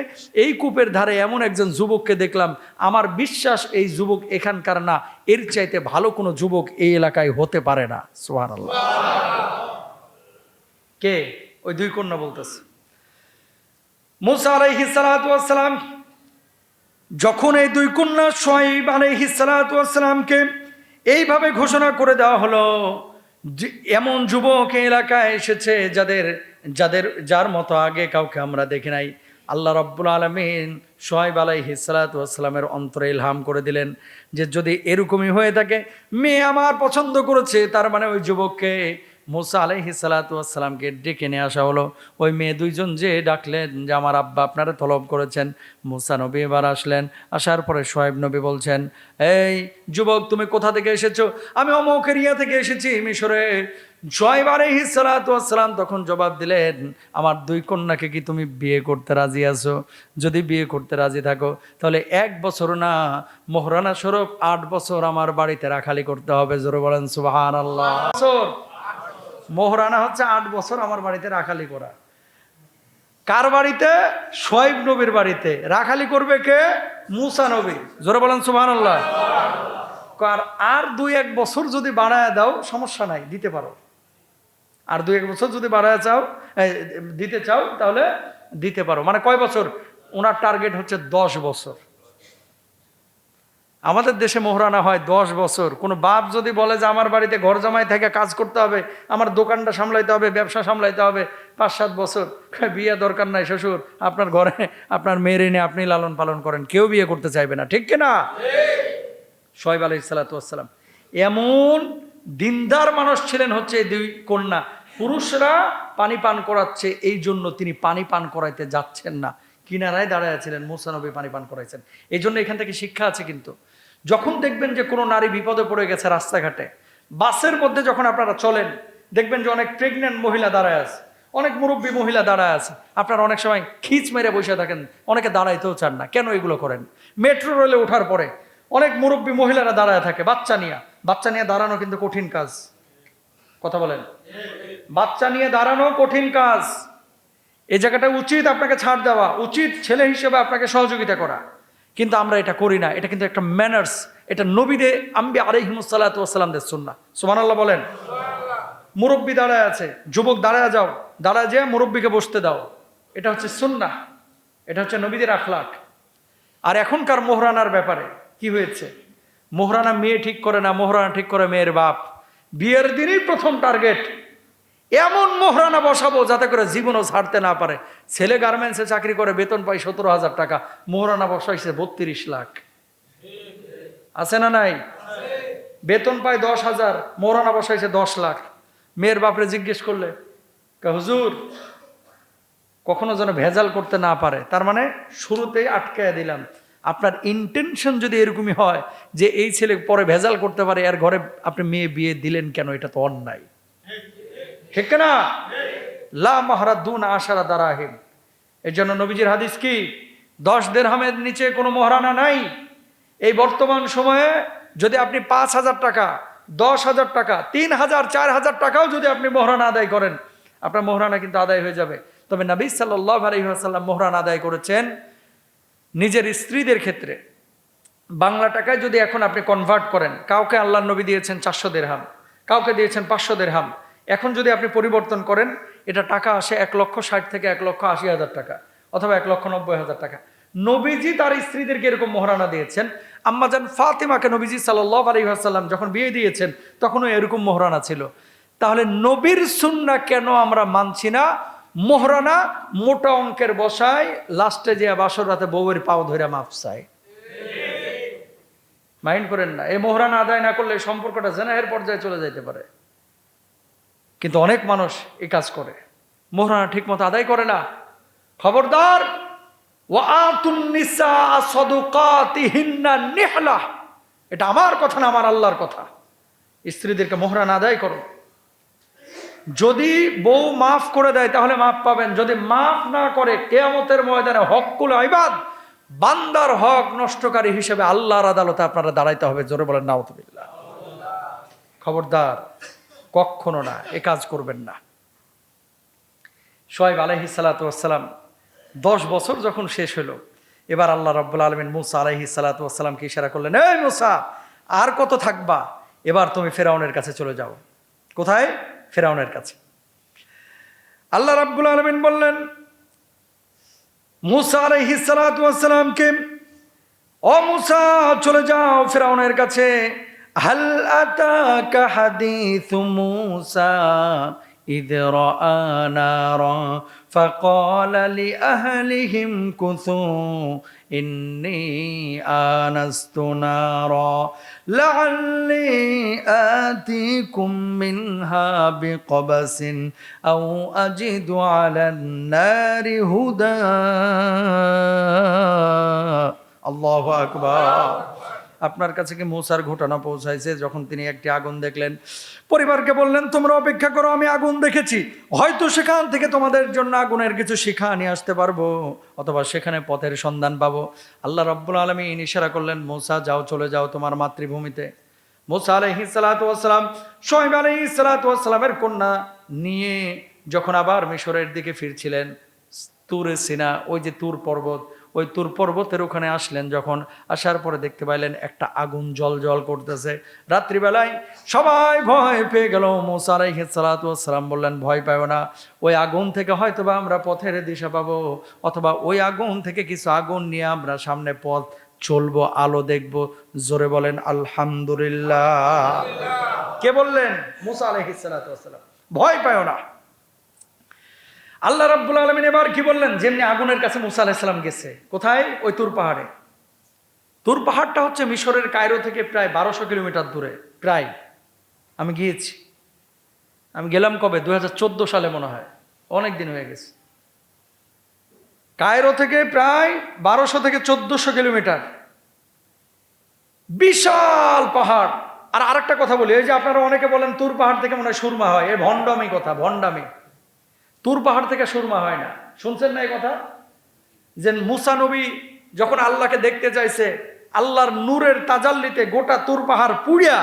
এই কূপের ধারে এমন একজন যুবককে দেখলাম, আমার বিশ্বাস এই যুবক এখানকার না, এর চাইতে ভালো কোনো যুবক এই এলাকায় হতে পারে না। সুবহানাল্লাহ। কে? ওই 2 কন্যা বলতেছে। মূসা আলাইহিস সালাতু ওয়াস সালাম যখন এই 2 কন্যা শুআয়ব আলাইহিস সালাতু ওয়াস সালামকে এইভাবে ঘোষণা করে দেওয়া হলো, এমন যুবক এলাকায় এসেছে যার মতো আগে কাউকে আমরা দেখি নাই। আল্লাহ রাব্বুল আলামিন শুআয়ব আলাইহিস সালাতু ওয়াস সালামের অন্তরে ইলহাম করে দিলেন যে যদি এরকমই হয়ে থাকে, মেয়ে আমার পছন্দ করেছে, তার মানে ওই যুবককে মুসা আলাইহিস সালাতু ওয়াস সালামকে ডেকে নিয়ে আসা হলো। ওই মেয়ে দুইজন যে ডাকলেন যে আমার আব্বা আপনারা তলব করেছেন। মুসা নবী এবার আসলেন, আসার পরে শোয়েব নবী বলছেন, এই যুবক তুমি কোথা থেকে এসেছো? আমি অমুক এরিয়া থেকে এসেছি মিশরে। শোয়েব আলাইহিস সালাতু ওয়াস সালাম তখন জবাব দিলেন, আমার দুই কন্যাকে কি তুমি বিয়ে করতে রাজি আছো? যদি বিয়ে করতে রাজি থাকো তাহলে 1 বছর না, মোহরানা স্বরূপ 8 বছর আমার বাড়িতে রাখালি করতে হবে। জোরে বলেন সুবহানাল্লাহ। মোহরানা হচ্ছে 8 বছর আমার বাড়িতে রাখালি করা। কার বাড়িতে? শোয়েব নবীর বাড়িতে। রাখালি করবে কে? মুসা নবী। জোরে বলেন সুবহানাল্লাহ। আর 2-1 বছর যদি বাড়ায় দাও সমস্যা নাই, দিতে পারো। আর 2-1 বছর যদি বাড়ায় দিতে চাও তাহলে দিতে পারো। মানে কয় বছর? ওনার টার্গেট হচ্ছে 10 বছর। আমাদের দেশে মোহরানা হয় 10 বছর। কোনো বাপ যদি বলে যে আমার বাড়িতে ঘর জামাই থেকে কাজ করতে হবে, আমার দোকানটা সামলাইতে হবে, ব্যবসা সামলাইতে হবে 5-7 বছর, বিয়ে দরকার নাই শ্বশুর, আপনার ঘরে আপনার মেয়ের এনে আপনি লালন পালন করেন, কেউ বিয়ে করতে চাইবে না, ঠিক কিনা? শোয়েব আলাইহিস সালাতু ওয়াস সালাম এমন দিনদার মানুষ ছিলেন। হচ্ছে এই 2 কন্যা, পুরুষরা পানি পান করাচ্ছে, এই জন্য তিনি পানি পান করাইতে যাচ্ছেন না, কিনারায় দাঁড়ায় ছিলেন। মুসা নবী পানি পান করাইছেন। এই জন্য এখান থেকে শিক্ষা আছে কিন্তু, যখন দেখবেন যে কোনো নারী বিপদে পড়ে গেছে রাস্তাঘাটে, বাসের মধ্যে যখন আপনারা চলেন, দেখবেন যে অনেক প্রেগনেন্ট মহিলা দাঁড়ায় আছে, অনেক মুরব্বী মহিলা দাঁড়ায় আছে। আপনারা অনেক সময় খিচ মেরে বসে থাকেন, অনেকে দাঁড়াইতেও চান না। কেন এগুলো করেন? মেট্রো রেলে ওঠার পরে অনেক মুরব্বী মহিলারা দাঁড়ায় থাকে বাচ্চা নিয়ে দাঁড়ানো কিন্তু কঠিন কাজ। কথা বলেন, বাচ্চা নিয়ে দাঁড়ানো কঠিন কাজ। এই জায়গাটা উচিত আপনাকে ছাড় দেওয়া, উচিত ছেলে হিসেবে আপনাকে সহযোগিতা করা, কিন্তু আমরা এটা করি না। এটা কিন্তু একটা ম্যানার্স, এটা নবীদের আম্বিয়া আলাইহিমুস সালাতু ওয়াস সালামদের সুন্নাহ। সুবহানাল্লাহ বলেন। মুরব্বী দাঁড়ায় আছে, যুবক দাঁড়ায় যাও, দাঁড়ায় যেয়ে মুরব্বীকে বসতে দাও, এটা হচ্ছে সুন্নাহ, এটা হচ্ছে নবীদের আখলাক। আর এখনকার মোহরানার ব্যাপারে কি হয়েছে? মোহরানা মেয়ে ঠিক করে না, মোহরানা ঠিক করে মেয়ের বাপ। বিয়ের দিনই প্রথম টার্গেট এমন মোহরানা বসাবো যাতে করে জীবনও ছাড়তে না পারে। ছেলে গার্মেন্টসে চাকরি করে, বেতন পাই 17,000 টাকা, মোহরানা বসাইছে 32 লাখ। আছে না নাই? বেতন পায় 10,000, মোহরানা বসাইছে 10 লাখ। মেয়ের বাপরে জিজ্ঞেস করলে, হুজুর কখনো যেন ভেজাল করতে না পারে, তার মানে শুরুতেই আটকায় দিলাম। আপনার ইন্টেনশন যদি এরকমই হয় যে এই ছেলে পরে ভেজাল করতে পারে, এর ঘরে আপনি মেয়ে বিয়ে দিলেন কেন? এটা তো অন্যায়, ঠিক না? লা মাহরাদুন আশারা দারাহিম। এর জন্য নবীজির হাদিস কি? 10 দিরহামের নিচে কোনো মোহরানা নাই। এই বর্তমান সময়ে যদি আপনি 5,000 টাকা, 10,000 টাকা, 3,000, 4,000 টাকাও যদি আপনি মোহরানা আদায় করেন, আপনার মোহরানা কিন্তু আদায় হয়ে যাবে। তবে নবী সাল্লাল্লাহু আলাইহি ওয়াসাল্লাম মোহরানা আদায় করেছেন নিজের স্ত্রীদের ক্ষেত্রে। বাংলা টাকায় যদি এখন আপনি কনভার্ট করেন, কাউকে আল্লাহর নবী দিয়েছেন 400 দিরহাম, কাউকে দিয়েছেন 500 দিরহাম। এখন যদি আপনি পরিবর্তন করেন, এটা টাকা আসে 1,60,000 থেকে 1,80,000 টাকা, অথবা 1,90,000 টাকা। নবীজি তার স্ত্রীদেরকে এরকম মোহরানা দিয়েছেন। আম্মাজান ফাতেমাকে নবীজি সাল্লাল্লাহু আলাইহি ওয়াসাল্লাম যখন বিয়ে দিয়েছেন, তখনও এরকম মোহরানা ছিল। তাহলে নবীর সুন্নাহ কেন আমরা মানছি না? মোহরানা মোটা অঙ্কের বসায়, লাস্টে যে বাসর রাতে বউয়ের পাও ধরে মাপ চায়। মাইন্ড করেন না, এই মোহরানা আদায় না করলে সম্পর্কটা জেনাহের পর্যায়ে চলে যেতে পারে। কিন্তু অনেক মানুষ এই কাজ করে, মোহরানা ঠিক মতো আদায় করে না। খবরদার, ওয়াআতুন নিসা সাদুকাতিহিন্না নিহলা, এটা আমার কথা না, আমার আল্লাহর কথা। স্ত্রীদেরকে মোহরানা আদায় করো। যদি বউ মাফ করে দেয় তাহলে মাফ পাবেন, যদি মাফ না করে কিয়ামতের ময়দানে হকুল ইবাদ, বান্দার হক নষ্টকারী হিসেবে আল্লাহর আদালতে আপনারা দাঁড়াইতে হবে। জোরে বলেন নাউযুবিল্লাহ। খবরদার, কখনো না, এ কাজ করবেন না। শোয়েব আলাইহিস সালাতু ওয়াস সালাম 10 বছর যখন শেষ হলো, এবার আল্লাহ রাব্বুল আলামিন মুসা আলাইহিস সালাতু ওয়াস সালামকে ইশারা করলেন, এই মুসা, আর কত থাকবা? এবার তুমি ফিরআউনের কাছে চলে যাও। কোথায়? ফিরআউনের কাছে। আল্লাহ রাব্বুল আলামিন বললেন মুসা আলাইহিস সালাতু ওয়াস সালামকে, ও মুসা, চলে যাও ফিরআউনের কাছে। হাল আতাকা হাদিসু মুসা إذ رأى نارا فقال لأهلهم كثوا إني آنست نارا لعلي آتيكم منها بقبس أو أجد على النار هدى الله أكبر আপনার কাছে কি মূসার ঘটনা পৌঁছাইছে যখন তিনি একটি আগুন দেখলেন পরিবারকে বললেন তোমরা অপেক্ষা করো আমি আগুন দেখেছি হয়তো সেখান থেকে তোমাদের জন্য আগুনের কিছু শিক্ষা নিয়ে আসতে পারবো অথবা সেখানে পথের সন্ধান পাবো আল্লাহ রাব্বুল আলামিন ইশারা করলেন মূসা যাও চলে যাও তোমার মাতৃভূমিতে মূসা আলাইহিস সালাতু ওয়াস সালাম শুআয়ব আলাইহিস সালাতু ওয়াস সালামের কন্যা নিয়ে যখন আবার মিশরের দিকে ফিরছিলেন তুরে সিনা ওই যে তুর পর্বত ওই তুর পর্বতের ওখানে আসলেন যখন আসার পরে দেখতে পাইলেন একটা আগুন জ্বল করতেছে রাত্রিবেলায় সবাই ভয় পেয়ে গেল মূসা আলাইহিস সালাতু ওয়াস সালাম বললেন ভয় পাও না ওই আগুন থেকে হয়তোবা আমরা পথের দিশা পাবো অথবা ওই আগুন থেকে কিছু আগুন নিয়ে আমরা সামনে পথ চলবো আলো দেখবো জোরে বলেন আলহামদুলিল্লাহ কে বললেন মূসা আলাইহিস সালাতু ওয়াস সালাম ভয় পাও না আল্লাহ রাব্বুল আলামিন এবার কি বললেন যেমনি আগুনের কাছে মূসা আলাইহিস সালাম গেছে কোথায় ওই তুর পাহাড়ে তুর পাহাড়টা হচ্ছে মিশরের কায়রো থেকে প্রায় 1200 কিলোমিটার দূরে প্রায় আমি গিয়েছি আমি গেলাম কবে 2014 সালে মনে হয় অনেক দিন হয়ে গেছে কায়রো থেকে প্রায় 1200 থেকে 1400 কিলোমিটার বিশাল পাহাড় আর আরেকটা কথা বলি এই যে আপনারা অনেকে বলেন তুর পাহাড় থেকে মনে হয় সুরমা হয় এই ভণ্ডামি কথা ভণ্ডামি তুর পাহাড় থেকে সুরমা হয় না শুনছেন না এই কথা যে মূসা নবী যখন আল্লাহকে দেখতে চাইছে আল্লাহর নূরের তাজাল্লিতে গোটা তুর পাহাড় পুড়িয়া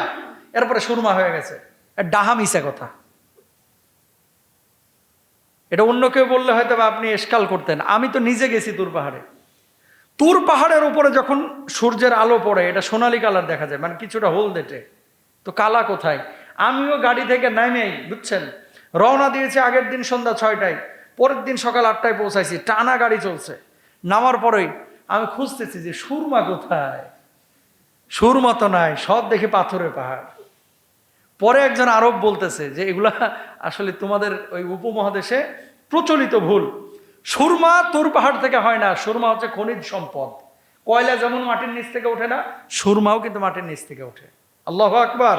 এরপরে সুরমা হয়ে গেছে ডাহা মিশা কথা এটা অন্য কেউ বললে হয়তো আপনি এশকাল করতেন আমি তো নিজে গেছি তুর পাহাড়ের উপরে যখন সূর্যের আলো পড়ে এটা সোনালী কালার দেখা যায় মানে কিছুটা হলদেটে তো কালা কোথায় আমিও গাড়ি থেকে নামেই বুঝছেন রওনা দিয়েছি আগের দিন সন্ধ্যা 6টায় পরের দিন সকাল 8টায় পৌঁছাইছি টানা গাড়ি চলছে নামার পরেই আমি খুঁজতেছি যে সুরমা কোথায় সুরমা তো নাই সব দেখি পাথরের পাহাড় পরে একজন আরব বলতেছে যে এগুলা আসলে তোমাদের ওই উপমহাদেশে প্রচলিত ভুল সুরমা তুর পাহাড় থেকে হয় না সুরমা হচ্ছে খনিজ সম্পদ কয়লা যেমন মাটির নিচ থেকে ওঠে না সুরমাও কিন্তু মাটির নিচ থেকে ওঠে আল্লাহু আকবার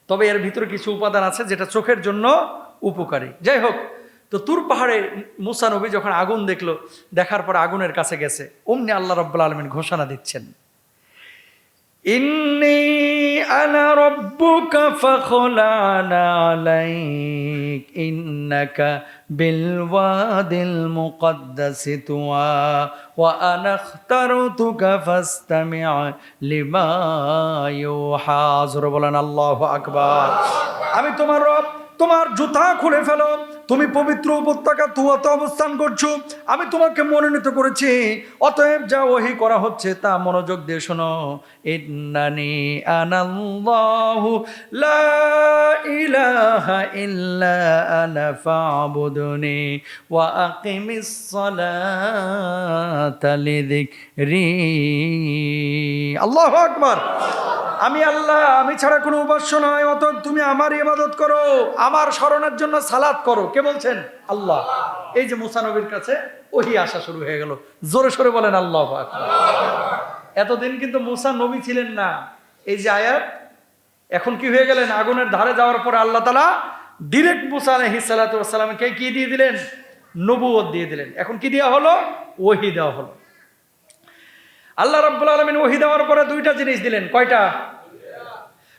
তবে এর ভিতরে কিছু উপাদান আছে যেটা চোখের জন্য উপকারী যাই হোক তো তুর পাহাড়ে মূসা নবী যখন আগুন দেখলো দেখার পর আগুনের কাছে গেছে অমনি আল্লাহ রাব্বুল আলামিন ঘোষণা দিচ্ছেন ইন্নী আনা রাব্বুকা ফাখলানা আলাইক ইন্নাকা বিল ওয়াদিল মুকদ্দাসি তুয়া ওয়া আনা ইখতারতুকা ফাসতামি' লিমা ইউহা জোরে বলেন আল্লাহু আকবার আমি তোমার রব তোমার জুতা খুলে ফেলো তুমি পবিত্র উপত্যকা তুয়াতে অবস্থান করছো আমি তোমাকে মনোনীত করেছি অতএব যা ওহী করা হচ্ছে তা মনোযোগ দিয়ে শোনো ইন্নানি আনাল্লাহু লা ইলাহা ইল্লা আনা ফা'বুদনি ওয়া আকিমিস সালাতা লিযিকরি আল্লাহু আকবার আমি আল্লাহ আমি ছাড়া কোনো উপাস্য নয় অতএব তুমি আমার ইবাদত করো আমার শরণের জন্য সালাত করো কে বলছেন আল্লাহ এই যে মূসা নবীর কাছে ওহী আসা শুরু হয়ে গেল জোরে সোরে বলেন আল্লাহু আকবার এতদিন কিন্তু মূসা নবী ছিলেন না এই যে আয়াত এখন কি হয়ে গেলেন আগুনের ধারে যাওয়ার পরে আল্লাহ তাআলা ডাইরেক্ট মূসা আলাইহিস সালাতু ওয়াস সালামকে কি দিয়ে দিলেন নবুয়ত দিয়ে দিলেন এখন কি দেওয়া হলো ওহী দেওয়া হলো আল্লাহ রাব্বুল আলামিন ওহী দেওয়ার পরে দুইটা জিনিস দিলেন কয়টা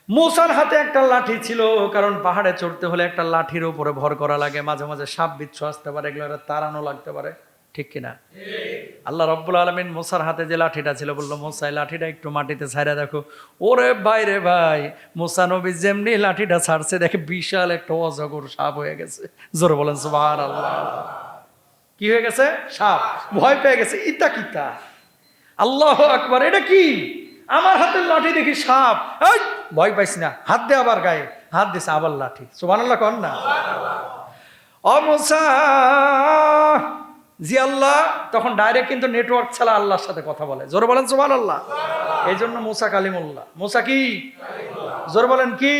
মূসার হাতে একটা লাঠি ছিল কারণ পাহাড়ে চড়তে হলে একটা লাঠির উপরে ভর করা লাগে মাঝে মাঝে সাপ বিচ্ছু আসতে পারে এগুলো তাড়ানো লাগতে পারে ঠিক কিনা আল্লাহ রাব্বুল আলামিন মূসার হাতে যে লাঠিটা ছিল বললো মূসা এই লাঠিটা একটু মাটিতে ছাইড়া দেখো ওরে ভাই রে ভাই মূসা নবী যেমনি লাঠিটা ছাড়ছে দেখে বিশাল একটা অজগর সাপ হয়ে গেছে জোরে বলেন সুবহানাল্লাহ কি হয়ে গেছে সাপ ভয় পেয়ে গেছে ইতা কিতা আল্লাহু আকবার এটা কি আমার হাতের লাঠি দেখি সাপ এই ভয় পাইছি না হাত দে আবার গায়ে হাত দিছে আবার লাঠি সুবহানাল্লাহ কোন না ও মূসা জি আল্লাহ তখন ডাইরেক্ট কিন্তু নেটওয়ার্ক ছাড়া আল্লাহর সাথে কথা বলে জোরে বলেন সুবহানাল্লাহ এই জন্য মূসা কালিমুল্লাহ মূসা কি জোরে বলেন কি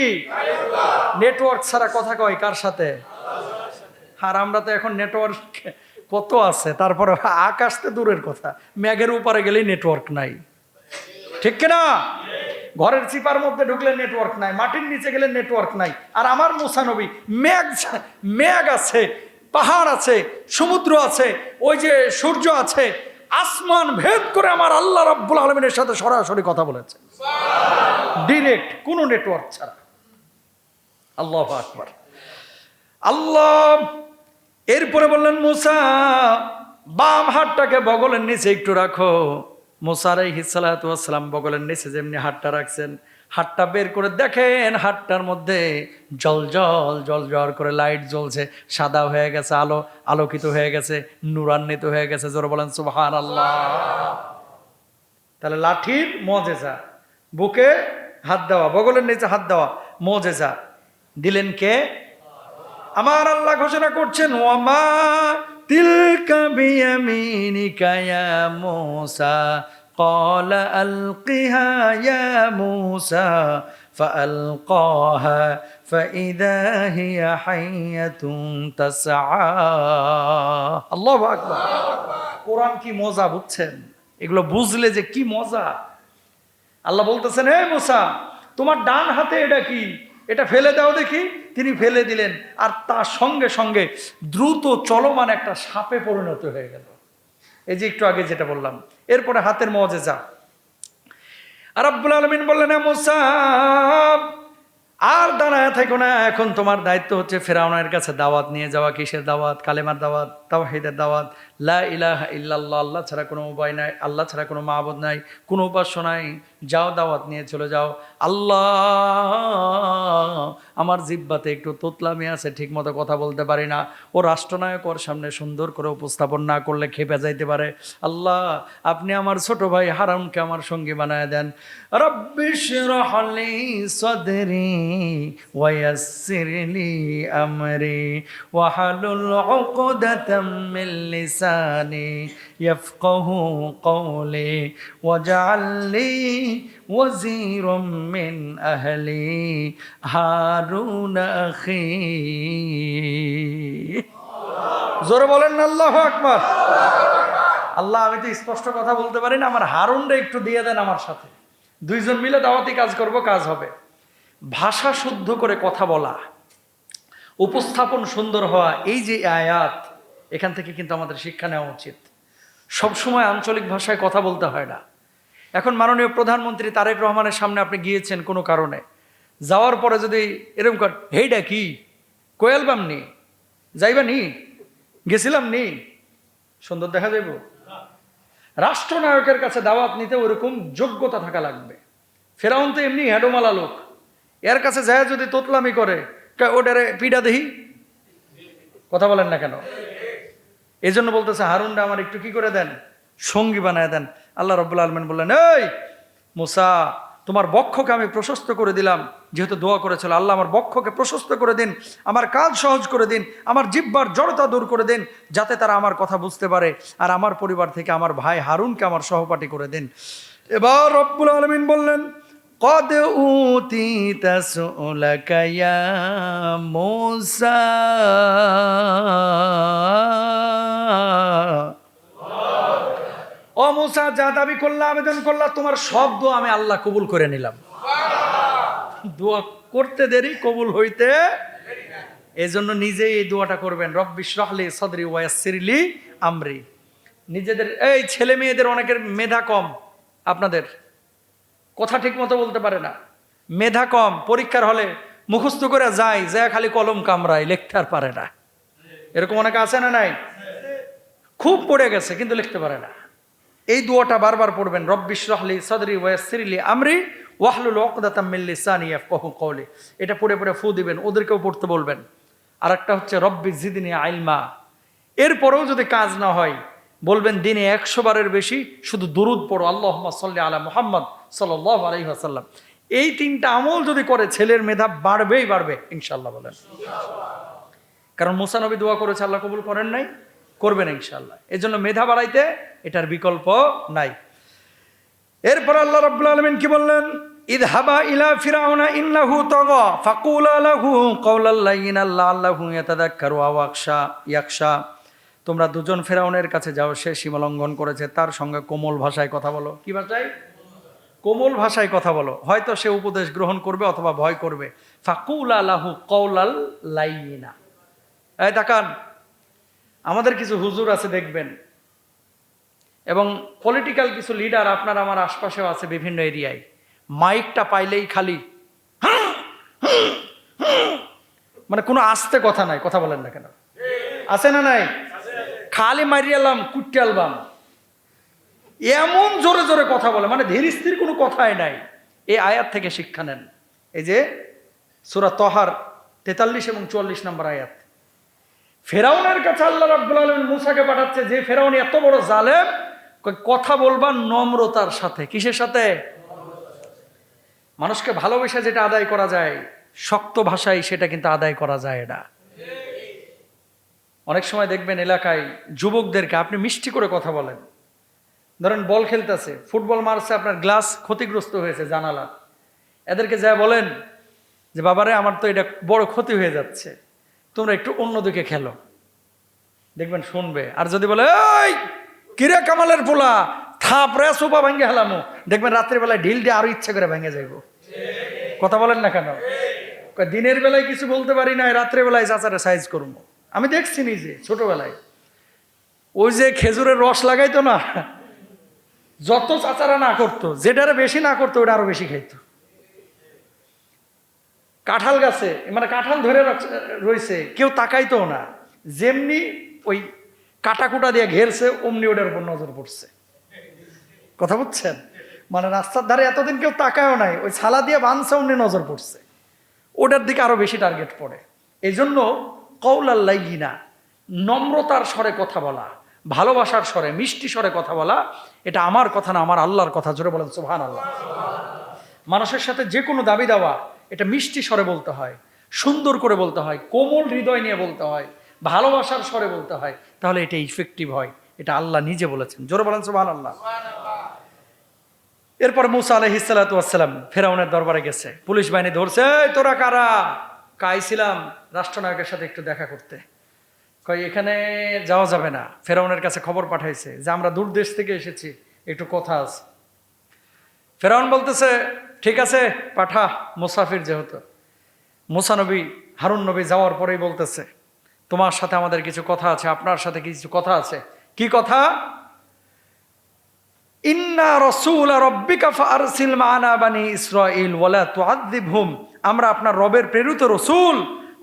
নেটওয়ার্ক ছাড়া কথা কয় কার সাথে? আর আমরা তো এখন নেটওয়ার্ক কত আছে, তারপরে আকাশ তো দূরের কথা, মেঘের উপরে গেলেই নেটওয়ার্ক নাই, ঠিক কিনা? ঘরের চিপার মধ্যে ঢুকলে নেটওয়ার্ক নাই, মাটির নিচে গেলে নেটওয়ার্ক নাই। আর আমার মুসা নবী মেঘ আছে, পাহাড় আছে, সমুদ্র আছে, ওই যে সূর্য আছে, আসমান ভেদ করে আমার আল্লাহ রাব্বুল আলামিনের সাথে সরাসরি কথা বলেছে, ডিরেক্ট, কোনো নেটওয়ার্ক ছাড়া। আল্লাহু আকবার। আল্লাহ এরপরে বললেন, মুসা বাম হাতটাকে বগলের নিচে একটু রাখো। মুসা আলাইহিস সালাতু ওয়াস সালাম বগলের নিচে যেমনি হাতটা রাখছেন, হাতটা বের করে দেখেন হাতটার মধ্যে জল করে লাইট জ্বলছে, সাদা হয়ে গেছে, আলোকিত হয়ে গেছে, নূরান্বিত হয়ে গেছে। জোরে বলেন সুবহানাল্লাহ। তাহলে লাঠির মুজিজা, বুকে হাত দেওয়া, বগলের নিচে হাত দেওয়া, মুজিজা দিলেন কে? আমার আল্লাহ ঘোষণা করছেন, ওয়ামা তিলকা বিয়ামিনিকা ইয়া মূসা ক্বালা আলকিহা ইয়া মূসা ফাআলকাহা ফাইযা হিয়া হাইয়াতুন তাসআ। আল্লাহু আকবার। কোরআন কি মজা, বুঝছেন? এগুলো বুঝলে যে কি মজা। আল্লাহ বলতেছেন, হে মূসা তোমার ডান হাতে এটা কি, এটা ফেলে দাও দেখি। তিনি ফেলে দিলেন, আর তার সঙ্গে সঙ্গে দ্রুত চলমান একটা সাপে পরিণত হয়ে গেল। এই যে একটু আগে যেটা বললাম। এরপরে হাতের মুজিজা, আর রাব্বুল আলামিন বললেন, হে মূসা আর দাঁড়ায় থেকো না, এখন তোমার দায়িত্ব হচ্ছে ফিরআউনের কাছে দাওয়াত নিয়ে যাওয়া। কিসের দাওয়াত? কালেমার দাওয়াত, তাওহীদের দাওয়াত, লা ইলাহা ইল্লাল্লাহ, আল্লাহ ছাড়া কোনো উপায় নাই, আল্লাহ ছাড়া কোনো মাবুদ নাই, কোনো উপাস্য নাই। যাও দাওয়াত নিয়ে চলে যাও। আল্লাহ আমার জিহ্বাতে একটু তোতলামি আছে, ঠিক মতো কথা বলতে পারি না, ও রাষ্ট্রনায়ক ওর সামনে সুন্দর করে উপস্থাপন না করলে খেপে যাইতে পারে। আল্লাহ আপনি আমার ছোট ভাই হারামকে আমার সঙ্গী বানায় দেন। রব্বিশরাহ লি সাদরি ওয়া ইয়াসসির লি আমরি ওয়াহলুল উকদাতাম মিন লিসানি ইয়াফকাহু কওলি ওয়াজআল লি ওয়াজিরাম মিন আহলি হারুন আখি। জোরে বলেন না আল্লাহু আকবার। আল্লাহ আমি তো স্পষ্ট কথা বলতে পারি না, আমার হারুনরে একটু দিয়ে দেন আমার সাথে, দুইজন মিলে দাওয়াতি কাজ করব, কাজ হবে। ভাষা শুদ্ধ করে কথা বলা, উপস্থাপন সুন্দর হওয়া, এই যে আয়াত, এখান থেকে কিন্তু আমাদের শিক্ষা নেওয়া উচিত। সবসময় আঞ্চলিক ভাষায় কথা বলতে হয় না। এখন মাননীয় প্রধানমন্ত্রী তারেক রহমানের সামনে আপনি গিয়েছেন কোনো কারণে, যাওয়ার পরে যদি এরকম কর, হেইডা কি কোয়েলবাম নি যাইবা নি, গেছিলাম নি, সুন্দর দেখা যাইব? রাষ্ট্রনায়কের কাছে দাওয়াত নিতে ওরকম যোগ্যতা থাকা লাগবে। ফেরাউন তো এমনি হেডোমালা লোক, এর কাছে যায় যদি তোতলামি করে, ওটারে পিডা দেহি, কথা বলেন না কেন? এই জন্য বলতেছে হারুনরা আমার একটু কি করে দেন, সঙ্গী বানায় দেন। আল্লাহ রাব্বুল আলামিন বললেন, এই মূসা তোমার বক্ষকে আমি প্রশস্ত করে দিলাম, যেহেতু দোয়া করেছিল, আল্লাহ আমার বক্ষকে প্রশস্ত করে দিন, আমার কাজ সহজ করে দিন, আমার জিহ্বার জড়তা দূর করে দিন, যাতে তারা আমার কথা বুঝতে পারে, আর আমার পরিবার থেকে আমার ভাই হারুনকে আমার সহপাঠী করে দিন। এবার রব্বুল আলামিন বললেন, قد أوتيت سؤلك يا موسى ও মুসা, যা দাবি করলা, আবেদন করলা, তোমার সব দোয়া আমি আল্লাহ কবুল করে নিলাম। দোয়া করতে দেরি, কবুল হইতে এজন্য নিজেই এই দোয়াটা করবেন, রব্বিশরাহ লি সাদরি ওয়া ইয়াসসির লি আমরি। নিজেদের এই ছেলে মেয়েদের অনেকের মেধা কম, আপনাদের কথা ঠিক মতো বলতে পারে না, মেধা কম, পরীক্ষার হলে মুখস্থ করে যায়, খালি কলম কামড়ায়, লিখতে আর পারে না। এরকম অনেকে আছে না নাই? খুব পড়ে গেছে কিন্তু লিখতে পারে না। এই দোয়াটা বারবার পড়বেন, রব্বিশরাহ লি সাদরি ওয়া ইয়াসসির লি আমরি ওয়াহলুল উকদাতাম মিন লিসানি ইয়াফকাহু কওলি। এটা পড়ে পড়ে ফু দিবেন, ওদেরকেও পড়তে বলবেন। আর একটা হচ্ছে রব্বি জিদনি ইলমা। এরপরেও যদি কাজ না হয়, বলবেন দিনে 100 বারের বেশি শুধু দুরুদ পড়ো, আল্লাহুম্মা সাল্লি আলা মুহাম্মদ সাল্লাল্লাহু আলাইহি ওয়াসাল্লাম। এই 3টা আমল যদি করে, ছেলের মেধা বাড়বেই বাড়বে ইনশাআল্লাহ। বলেন, কারণ মুসা নবী দোয়া করেছে, আল্লাহ কবুল করেন নাই, করবেন ইনশাআল্লাহ। এজন্য মেধা বাড়াইতে এটার বিকল্প নাই। এরপর আল্লাহ রাব্বুল আলামিন কি বললেন, ইযহাবা ইলা ফিরাউনা ইন্নাহু তাগা ফাকুলা লাহু কাওলাল লাইয়িনাল লাআল্লাহু ইয়াতাযাক্কারু আও ইয়াখশা। তোমরা দুজন ফেরাউনের কাছে যাও, সে সীমালঙ্ঘন করেছে, তার সঙ্গে কোমল ভাষায় কথা বলো। কি ভাষায়? কোমল ভাষায় কথা বলো, হয়তো সে উপদেশ গ্রহণ করবে অথবা ভয় করবে। ফাকুলা লাহু কাওলাল লাইয়িনা। এই তাকান, আমাদের কিছু হুজুর আছে দেখবেন, এবং পলিটিক্যাল কিছু লিডার আপনার আমার আশপাশেও আছে বিভিন্ন এরিয়ায়, মাইকটা পাইলেই খালি মানে কোনো আস্তে কথা নাই, কথা বলেন না কেন? আছে না নাই? খালি মারিয়ালাম কুটিয়ালবাম, এমন জোরে জোরে কথা বলে, মানে ধীর স্থির কোনো কথাই নাই। এই আয়াত থেকে শিক্ষা নেন। এই যে সূরা তহার 43 এবং 44 নম্বর আয়াত। ফেরাউনের কাছে আল্লাহ রাব্বুল আলামিন মুসাকে পাঠাচ্ছে, যে ফেরাউন এত বড় জালেম, কথা বলবা নম্রতার সাথে। কিসের সাথে? মানুষকে ভালোবেসে যেটা আদায় করা যায়, শক্ত ভাষায় সেটা কিন্তু আদায় করা যায় না। অনেক সময় দেখবেন এলাকায় যুবকদেরকে আপনি মিষ্টি করে কথা বলেন, ধরেন বল খেলতেছে, ফুটবল মারছে, আপনার গ্লাস ক্ষতিগ্রস্ত হয়েছে জানালা, এদেরকে যা বলেন যে বাবারে আমার তো এটা বড় ক্ষতি হয়ে যাচ্ছে, তোমরা একটু অন্যদিকে খেলো, দেখবেন শুনবে। আর যদি বলে এই কিরে কামালের পোলা, থাপড়ে সোপা ভেঙে হেলামো, দেখবেন রাত্রিবেলায় ঢিল দিয়ে আরো ইচ্ছা করে ভেঙে যাইব। কথা বলেন না কেন? দিনের বেলায় কিছু বলতে পারি না, রাত্রেবেলায় চাচারে সাইজ করবো। আমি দেখছি নিজে ছোটবেলায়, ওই যে খেজুরের রস লাগাইতো না, যত চাচারা না করতো, যেটারে বেশি না করতো ওটা আরো বেশি খাইতো। কাঁঠাল গাছে মানে কাঁঠাল ধরে রয়েছে, কেউ তাকাইতো না, যেমনি ওই কাটাকুটা দিয়ে ঘেরছে অমনি ওটার উপর নজর পড়ছে। কথা বুঝছেন? মানে রাস্তার ধারে এতদিন কেউ তাকায়ও নাই, ওই ছালা দিয়ে বাঁধছে অমনি নজর পড়ছে, ওটার দিকে আরো বেশি টার্গেট পড়ে। এই জন্য কওলাল লাইয়িনা, নম্রতার স্বরে কথা বলা, ভালোবাসার স্বরে, মিষ্টি স্বরে কথা বলা, এটা আমার কথা না, আমার আল্লাহর কথা। জোরে বলেন সুবহানাল্লাহ। মানুষের সাথে যে কোনো দাবি দাওয়া এটা মিষ্টি স্বরে বলতে হয়, সুন্দর করে বলতে হয়, কোমল হৃদয় নিয়ে বলতে হয়, ভালোবাসার স্বরে বলতে হয়, তাহলে এটা ইফেক্টিভ হয়। এটা আল্লাহ নিজে বলেছেন। জোরে বলেন সুবহানাল্লাহ। এরপর মুসা আলাইহিস সালাতু ওয়াস সালাম ফেরাউনের দরবারে গেছে, পুলিশ বাহিনী ধরছে, এই তোরা কারা? কাইছিলাম রাষ্ট্রনায়কের সাথে একটু দেখা করতে। কই এখানে যাওয়া যাবে না। ফেরাউনের কাছে খবর পাঠাইছে যে আমরা দূর দেশ থেকে এসেছি, একটু কথা আছে। ফেরাউন বলতেছে ঠিক আছে পাঠা, মুসাফির যেহেতু। মুসা নবী, হারুন নবী যাওয়ার পরেই বলতেছে তোমার সাথে আমাদের কিছু কথা আছে, আপনার সাথে কিছু কথা আছে। কি কথা? ইন্না রাসূল রাব্বিকা ফারসিল মা'ানা বানি ইসরাঈল ওয়ালা তুআযিবহুম। আমরা আপনার রবের প্রেরিত রাসূল,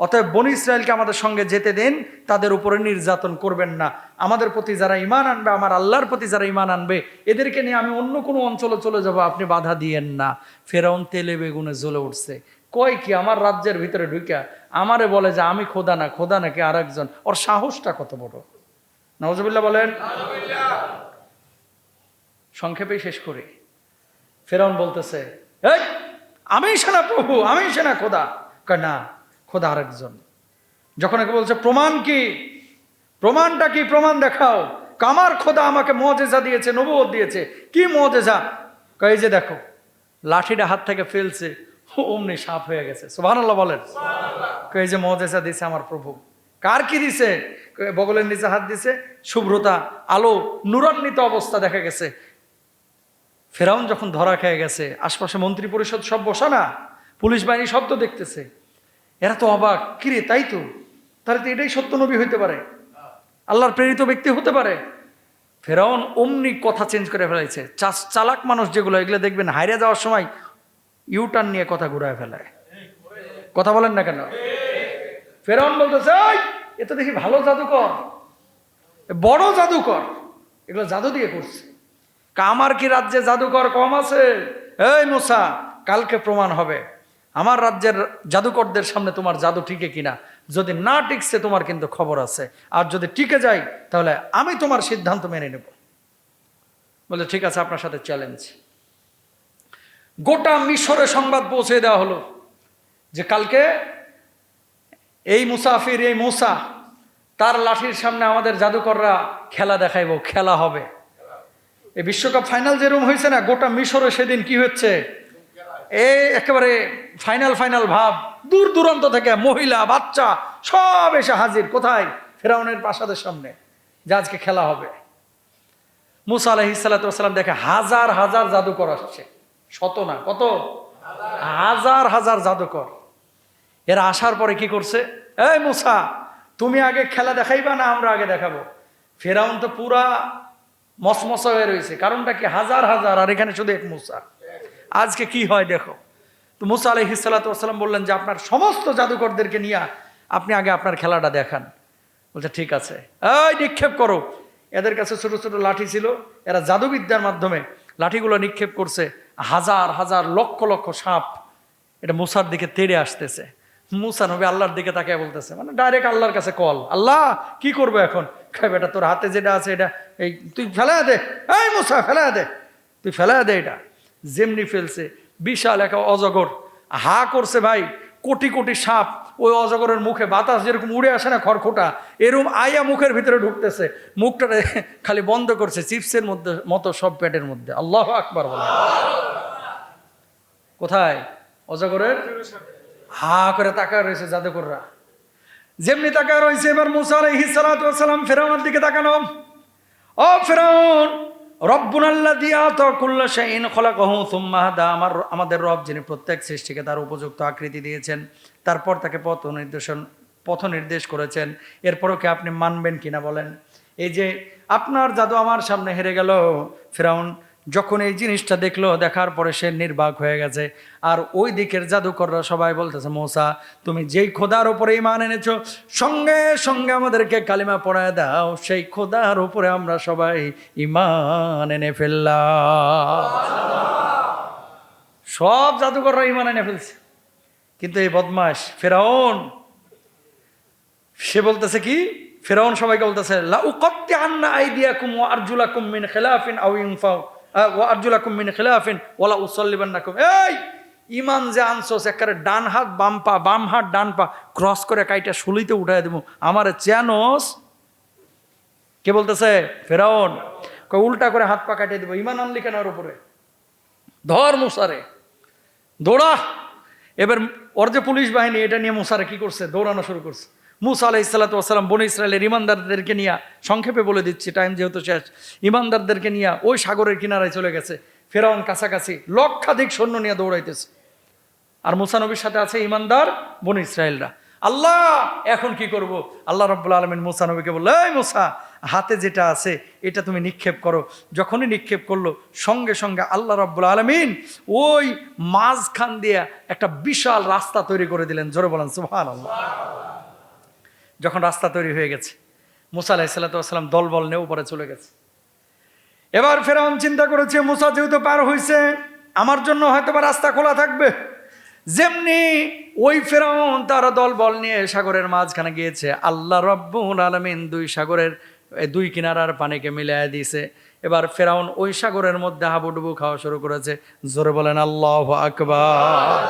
অতএব বনি ইসরায়েলকে আমাদের সঙ্গে যেতে দেন, তাদের উপরে নির্যাতন করবেন না। আমাদের প্রতি যারা ঈমান আনবে, আমার আল্লাহর প্রতি যারা ঈমান আনবে, এদেরকে নিয়ে আমি অন্য কোনো অঞ্চলে চলে যাব, আপনি বাধা দিয়েন না। ফেরাউন তেলে বেগুনে জ্বলে উঠছে। কয় কি আমার রাজ্যের ভিতরে ঢুকা আমারে বলে যে আমি খোদা না, খোদা নাকি আরেকজন। ওর সাহসটা কত বড়! নাউজুবিল্লাহ বলেন। সংক্ষেপে শেষ করি। ফেরাউন বলতেছে এই আমি সেনা প্রভু, আমি সেনা খোদা। কয় না, খোদা আরেকজন। যখন একে বলছে প্রমাণ কি, প্রমাণটা কি, প্রমাণ দেখাও। আমার খোদা আমাকে মুআজিজা দিয়েছে, নবুয়ত দিয়েছে। কি মুআজিজা? কয় যে দেখো, লাঠিটা হাত থেকে ফেলছে, অমনি সাপ হয়ে গেছে। সুবহানাল্লাহ বলেন। কয় যে মুআজিজা দিয়েছে আমার প্রভু। কার কি দিছে? বগলের নিচে হাত দিছে, শুভ্রতা, আলো, নূরান্বিত অবস্থা দেখা গেছে। ফেরাউন যখন ধরা খেয়ে গেছে, আশপাশে মন্ত্রী পরিষদ সব বসা না, পুলিশ বাহিনী শব্দ দেখতেছে, এরা তো অবাক। কিরে তাই তো, তাহলে তো এটাই সত্য নবী হইতে পারে, আল্লাহর প্রেরিত ব্যক্তি হতে পারে। ফেরাউন অমনি কথা চেঞ্জ করে ফেলাইছে। চালাক মানুষ যেগুলো, এগুলো দেখবেন হাইরে যাওয়ার সময় ইউটার্ন নিয়ে কথা ঘুরায় ফেলায়। কথা বলেন না কেন? ফেরাউন বলতেছে এ তো দেখি ভালো জাদুকর, বড় জাদুকর, এগুলো জাদু দিয়ে করছে। আমার কি রাজ্যে জাদুকর কম আছে? এই মুসা, কালকে প্রমাণ হবে আমার রাজ্যের জাদুকরদের সামনে তোমার জাদু টিকে কিনা। যদি না টিকছে তোমার কিন্তু খবর আছে, আর যদি টিকে যায় তাহলে আমি তোমার সিদ্ধান্ত মেনে নেব। বলে ঠিক আছে, আপনার সাথে চ্যালেঞ্জ। গোটা মিশরে সংবাদ পৌঁছে দেওয়া হলো যে কালকে এই মুসাফির, এই মুসা, তার লাঠির সামনে আমাদের জাদুকররা খেলা দেখাইব, খেলা হবে। এই বিশ্বকাপ ফাইনাল যেরকম হয়েছে না, গোটা মিশরে সেদিন কি হচ্ছে? এই একেবারে ফাইনাল ফাইনাল ভাব, দূর দূরান্ত থেকে মহিলা বাচ্চা সব এসে হাজির কোথায়? ফেরাউনের প্রাসাদের সামনে, যে আজকে খেলা হবে। মুসা আলাইহিস সালাতু ওয়াস সালাম দেখে হাজার হাজার জাদুকর আসছে, শত না কত, হাজার হাজার জাদুকর। এরা আসার পরে কি করছে? এই মুসা, তুমি আগে খেলা দেখাইবা না আমরা আগে দেখাবো? ফেরাউন তো পুরা মসমসা হয়ে রয়েছে, কারণটা কি? হাজার হাজার, আর এখানে শুধু এক মুসা। আজকে কি হয় দেখো। তো মুসা আলাইহিস সালাতু ওয়াস সালাম বললেন যে আপনার সমস্ত জাদুকরদেরকে নিয়ে আপনি আগে আপনার খেলাটা দেখান। বলছে ঠিক আছে, এই নিক্ষেপ করো। এদের কাছে ছোট ছোট লাঠি ছিল, এরা জাদুবিদ্যার মাধ্যমে লাঠিগুলো নিক্ষেপ করছে। হাজার হাজার লক্ষ লক্ষ সাপ এটা মুসার দিকে তেড়ে আসতেছে। মুসা নবী আল্লাহর দিকে তাকিয়ে বলতেছে, মানে ডাইরেক্ট আল্লাহর কাছে কল, আল্লাহ কি করবো এখন? খাই বেটা, তোর হাতে যেটা আছে এটা এই তুই ফেলা দে, এই মুসা ফেলা দে, তুই ফেলা দে। এটা যেমনি ফেলছে, বিশাল একটা অজগর হা করছে ভাই, কোটি কোটি সাপ ওই অজগরের মুখে, বাতাস যেরকম উড়ে আসে না খড়খোটা, এরকম আইয়া মুখের ভিতরে ঢুকতেছে, মুখটা খালি বন্ধ করছে, চিপসের মধ্যে মতো সব পেটের মধ্যে। আল্লাহু আকবার বলে। কোথায়? অজগরের হা করে তাকায় রয়েছে জাদুকররা। যেমনি তাকায় রয়েছে, এবার মুসা আলাইহিস সালাতু ওয়াস সালাম ফেরাউনের দিকে তাকানো। ও ফেরাউন, রব্বুনাল্লাযী আতা কুল্লা শাইইন খলাকাহু সুম্মা হাদা, আমাদের রব যিনি প্রত্যেক সৃষ্টিকে তার উপযুক্ত আকৃতি দিয়েছেন, তারপর তাকে পথ নির্দেশ করেছেন, এরপরও কি আপনি মানবেন কিনা বলেন? এই যে আপনার জাদু আমার সামনে হেরে গেল। ফেরাউন যখন এই জিনিসটা দেখলো, দেখার পরে সে নির্বাক হয়ে গেছে। আর ওই দিকের জাদুকররা সবাই বলতেছে, মুসা তুমি যেই খোদার উপরে ঈমান এনেছো, সঙ্গে সঙ্গে আমাদেরকে কালিমা পড়ায় দাও, সেই খোদার উপরে আমরা সবাই ঈমান এনে ফেললাম। সব জাদুকররা ঈমান এনে ফেলছে, কিন্তু এই বদমাশ ফেরাউন, সে বলতেছে কি? ফেরাউন সবাইকে বলতেছে, লা উকাত্তিআন্না আইদিয়াকুম ওয়া আরজুলাকুম মিন খিলাফিন আও ইনফাউ ওয়া আরজুলাকুম মিন খিলাফিন ওয়ালা উসাল্লিবান্নাকুম। এই ঈমান যে আনছোস, একেবারে ডান হাত বাম পা, বাম হাত ডান পা ক্রস করে কাইটা শুলিতে উঠায় দেবো, আমারে চেনোস? কে বলতেছে? ফেরাউন। উল্টা করে হাত পা কাটিয়ে দেবো। ঈমান আনলি কেন ওর উপরে? ধর মুসারে, দৌড়া। এবার ওর যে পুলিশ বাহিনী, এটা নিয়ে মুসারে কি করছে? দৌড়ানো শুরু করছে। মুসা আলাইহিস সালাতু ওয়াস সালাম বনী ইসরায়েলের ইমানদারদেরকে নিয়ে, সংক্ষেপে বলে দিচ্ছি টাইম যেহেতু শেষ, ইমানদারদেরকে নিয়ে ওই সাগরের কিনারায় চলে গেছে। ফেরাউন কাছাকাছি লক্ষাধিক সৈন্য নিয়ে দৌড়াইতেছে, আর মুসা নবীর সাথে আছে ইমানদার বনী ইসরায়েলরা। আল্লাহ এখন কি করব? আল্লাহ রাব্বুল আলামিন মুসা নবীকে বলল, এই মুসা, হাতে যেটা আছে এটা তুমি নিক্ষেপ করো। যখনই নিক্ষেপ করলো, সঙ্গে সঙ্গে আল্লাহ রাব্বুল আলামিন ওই মাঝখান দিয়ে একটা বিশাল রাস্তা তৈরি করে দিলেন। জোরে বলেন সুবহানাল্লাহ। যখন রাস্তা তৈরি হয়ে গেছে, মুসা আলাইহিস সালাতু ওয়াস সালাম দলবল নিয়ে উপরে চলে গেছে। এবার ফেরাউন চিন্তা করেছে, মুসা যেহেতু পার হয়েছে, আমার জন্য হয়তো বা রাস্তা খোলা থাকবে। যেমনি ওই ফেরাউন তার দলবল নিয়ে সাগরের মাঝখানে গিয়েছে, আল্লাহ রাব্বুল আলামিন দুই সাগরের দুই কিনারার পানিকে মিলিয়ে দিয়েছে। এবার ফেরাউন ওই সাগরের মধ্যে হাবুডুবু খাওয়া শুরু করেছে। জোরে বলেন আল্লাহু আকবার।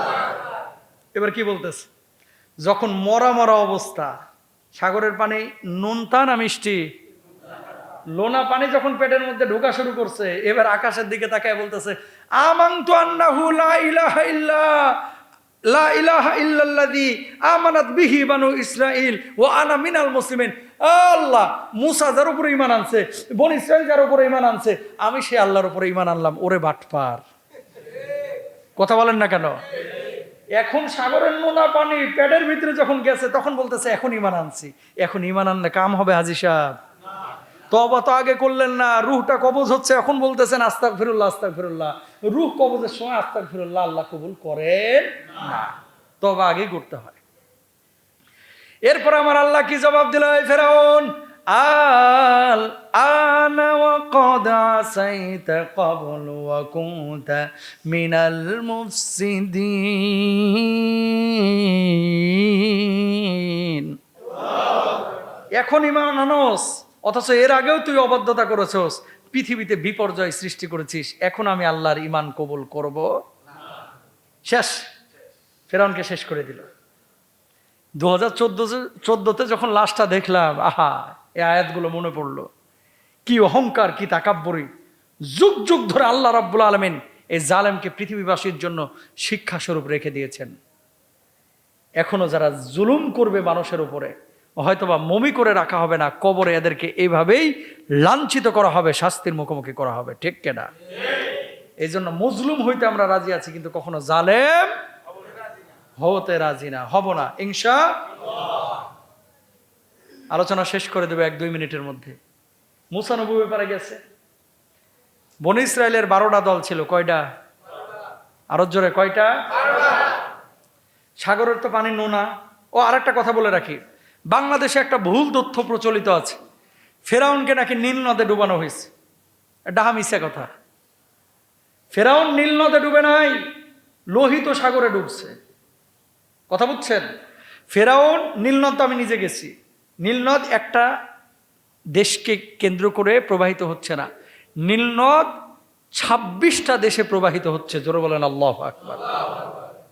এবার কি বলতেছে? যখন মরা মরা অবস্থা, সাগরের পানি নুনতা না মিষ্টি? লোনা পানি যখন পেটের মধ্যে ঢোকা শুরু করছে, এবার আকাশের দিকে তাকায় বলতেছে, আমানতু আন্নাহু লা ইলাহা ইল্লাল্লাযী আমানাত বিহি বানু ইসরাঈল ওয়া আনা মিনাল মুসলিমিন। আল্লাহ, মুসা যার উপরে ঈমান আনছে, বনী ইসরাঈল যার উপরে ঈমান আনছে, আমি সেই আল্লাহর উপরে ঈমান আনলাম। ওরে বাটপার, কথা বলেন না কেন? এখন সাগরের নোনা পানি পেটের ভিতরে যখন গেছে, তখন বলতেছে এখন ঈমান আনছি। এখন ঈমান আনলে কাম হবে হাজী সাহেব? তওবা তো আগে করলেন না, রুহটা কবজ হচ্ছে, এখন বলতেছেন আস্তাগফিরুল্লাহ আস্তাগফিরুল্লাহ। রুহ কবজের সময় আস্তাগফিরুল্লাহ আল্লাহ কবুল করেন না, তওবা আগেই করতে হয়। এরপর আমার আল্লাহ কি জবাব দিল? ফেরাউন, আল আনা ওয়া ক্বাদ আসাইতা ক্বাবলু ওয়া কুনতা মিনাল মুফসিদিন। এখন ঈমান আনোস, অথচ এর আগেও তুই অবাধ্যতা করেছস, পৃথিবীতে বিপর্যয় সৃষ্টি করেছিস, এখন আমি আল্লাহর ঈমান কবুল করব? শেষ। ফেরাউনকে শেষ করে দিল। 2014-তে যখন লাশটা দেখলাম, আহা, এই আয়াতগুলো মনে পড়লো। কি অহংকার, কি তাকাব্বুরি! যুগ যুগ ধরে আল্লাহ রাব্বুল আলামিন এই জালেমকে পৃথিবীবাসীর জন্য শিক্ষাস্বরূপ রেখে দিয়েছেন। এখনো যারা জুলুম করবে মানুষের উপরে, হয়তোবা মমি করে রাখা হবে না, কবরে এদেরকে এইভাবেই লাঞ্ছিত করা হবে, শাস্তির মুখোমুখি করা হবে। ঠিক কিনা? এই জন্য মজলুম হইতে আমরা রাজি আছি, কিন্তু কখনো জালেম হতে রাজি না, হব না ইনশাআল্লাহ। আলোচনা শেষ করে দেবো 1-2 মিনিটের মধ্যে। মুসা নবী ব্যাপারে গেছে। বনী ইসরায়েলের 12টা দল ছিল। কয়টা? আরো জোরে, কয়টা? সাগরের তো পানি নোনা। ও আরেকটা কথা বলে রাখি, বাংলাদেশে একটা ভুল তথ্য প্রচলিত আছে, ফেরাউনকে নাকি নীল নদে ডুবানো হয়েছে। ডাহা মিথ্যা কথা। ফেরাউন নীল নদে ডুবে নাই, লোহিত সাগরে ডুবছে। কথা বুঝছেন? ফেরাউন নীল নদ তো আমি নিজে গেছি, নীল নদ একটা দেশকে কেন্দ্র করে প্রবাহিত হচ্ছে না, নীল নদ 26টা দেশে প্রবাহিত হচ্ছে। জোরে বলেন আল্লাহু আকবার।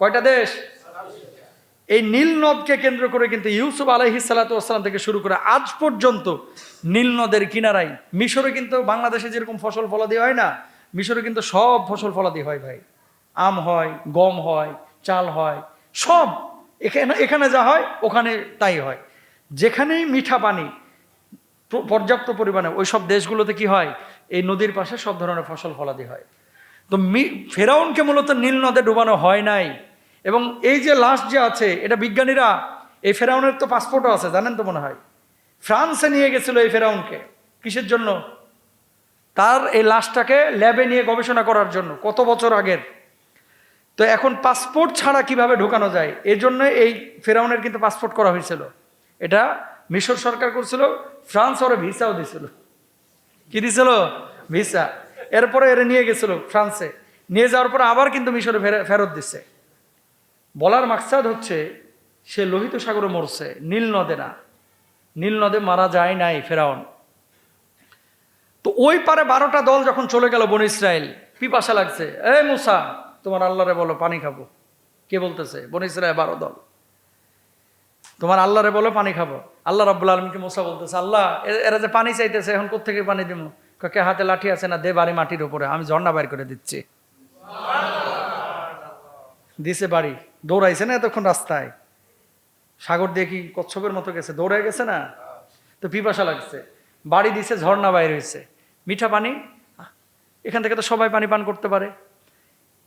কয়টা দেশ? এই নীল নদকে কেন্দ্র করে কিন্তু ইউসুফ আলাইহিস সালাতু ওয়াস সালাম থেকে শুরু করে আজ পর্যন্ত নীল নদের কিনারায়, মিশরে কিন্তু বাংলাদেশে যেরকম ফসল ফলাদি হয় না, মিশরে কিন্তু সব ফসল ফলাদি হয় ভাই। আম হয়, গম হয়, চাল হয়, সব এখানে যা হয় ওখানে তাই হয়। যেখানেই মিঠা পানি পর্যাপ্ত পরিমাণে, ওই সব দেশগুলোতে কি হয়, এই নদীর পাশে সব ধরনের ফসল ফলাদি হয়। তো ফেরাউনকে মূলত নীল নদে ডুবানো হয় নাই। এবং এই যে লাশ যে আছে, এটা বিজ্ঞানীরা, এই ফেরাউনের তো পাসপোর্টও আছে, জানেন তো মনে হয়। ফ্রান্সে নিয়ে গেছিল এই ফেরাউনকে। কিসের জন্য? তার এই লাশটাকে ল্যাবে নিয়ে গবেষণা করার জন্য, কত বছর আগের। তো এখন পাসপোর্ট ছাড়া কিভাবে ঢোকানো যায়, এই জন্য এই ফেরাউনের কিন্তু পাসপোর্ট করা হয়েছিল। এটা মিশর সরকার করছিল, ফ্রান্স ওরা ভিসাও দিছিল। কি দিছিল? ভিসা। এরপরে এরা নিয়ে গেছিল ফ্রান্সে, নিয়ে যাওয়ার পরে আবার কিন্তু মিশরে ফেরত দিচ্ছে। বলার মাকসাদ হচ্ছে, সে লোহিত সাগরে মরছে, নীল নদে না। নীল নদে মারা যায় নাই ফেরাউন। তো ওই পারে 12টা দল যখন চলে গেল বনী ইসরায়েল, পিপাসা লাগছে, এই মুসা তোমার আল্লাহরে বলো পানি খাবো। কে বলতেছে? বনী ইসরায়েল 12 দল। তোমার আল্লাহরে বলো পানি খাবো। আল্লাহ রাব্বুল আলামিনকে মুসা বলতেছে, আল্লাহ এরা যে পানি চাইতেছে, এখন কোত্থেকে পানি দিব? কে হাতে লাঠি আছে না, দে বাড়ি মাটির উপরে, আমি ঝর্ণা বাইর করে দিচ্ছি। দিছে বাড়ি, দৌড়াইছে না এতক্ষণ রাস্তায়, সাগর দিয়ে কি কচ্ছপের মতো গেছে, দৌড়ায় গেছে না। তো পিপাসা লাগছে, বাড়ি দিছে, ঝর্ণা বাইর হয়েছে, মিঠা পানি। এখান থেকে তো সবাই পানি পান করতে পারে।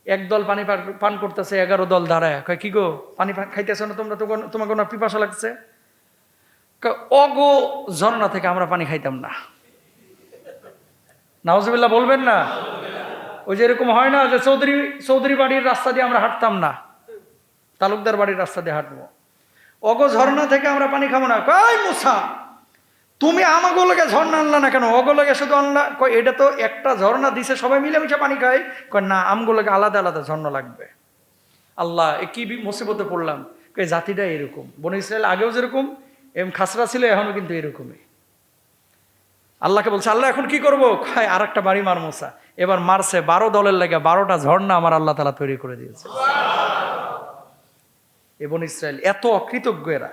এক দল পানি পান করতেছে, 11 দল দাঁড়ায়, কয় কি গো পানি খাইতেছ না তোমরা? তোমাকে না পিপাসা লাগছে? অগো ঝর্ণা থেকে আমরা পানি খাইতাম না। নাউজুবিল্লাহ বলবেন না? ওই যে এরকম হয় না যে চৌধুরী বাড়ির রাস্তা দিয়ে আমরা হাঁটতাম না, তালুকদার বাড়ির রাস্তা দিয়ে হাঁটবো। অগো ঝর্ণা থেকে আমরা পানি খাবো না। কয় মুসা তুমি আমাগো লাগে ঝর্ণা আনলা না কেন? অগো লাগে শুধু আনলা। কয় এটা তো একটা ঝর্ণা দিছে, সবাই মিলেমিশে পানি খায়। কয় না, আমগো লাগে আলাদা আলাদা ঝর্ণা লাগবে। আল্লাহ এ কি মুসিবতে পড়লাম। কয় জাতিটা এরকম, বনী ইসরায়েল আগেও যেরকম এরকম খাসরা ছিল, এখনো কিন্তু এরকমই। আল্লাহকে বলছে, আল্লাহ এখন কি করবো? কয় আর একটা বাড়ি মার মুসা। এবার মারছে, 12 দলের লাগে 12টা ঝর্ণা আমার আল্লাহ তাআলা তৈরি করে দিয়েছে। বনী ইসরায়েল এত অকৃতজ্ঞ, এরা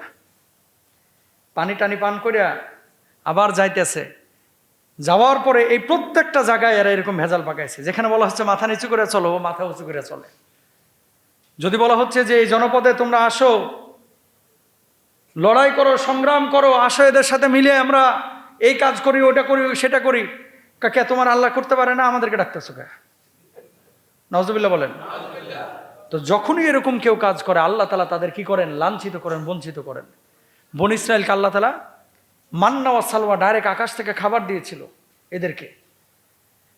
পানি টানি পান করিয়া আবার যাইতেছে। যাওয়ার পরে এই প্রত্যেকটা জায়গায় এরা এরকম ভেজাল পাকাইছে। যেখানে বলা হচ্ছে মাথা নিচু করে চলো, ও মাথা উঁচু করে চলে। যদি বলা হচ্ছে যে এই জনপদে তোমরা আসো, লড়াই করো, সংগ্রাম করো, আসো এদের সাথে মিলে আমরা এই কাজ করি, ওটা করি, সেটা করি, কাকে তোমার আল্লাহ করতে পারে না, আমাদেরকে ডাকতেছো কে? নাউজুবিল্লাহ বলেন। তো যখনই এরকম কেউ কাজ করে, আল্লাহ তাআলা তাদের কি করেন? লাঞ্ছিত করেন, বঞ্চিত করেন। বনী ইসরায়েলকে আল্লাহ তাআলা মান্না ওয়া সালওয়া ডাইরেক্ট আকাশ থেকে খাবার দিয়েছিল এদেরকে,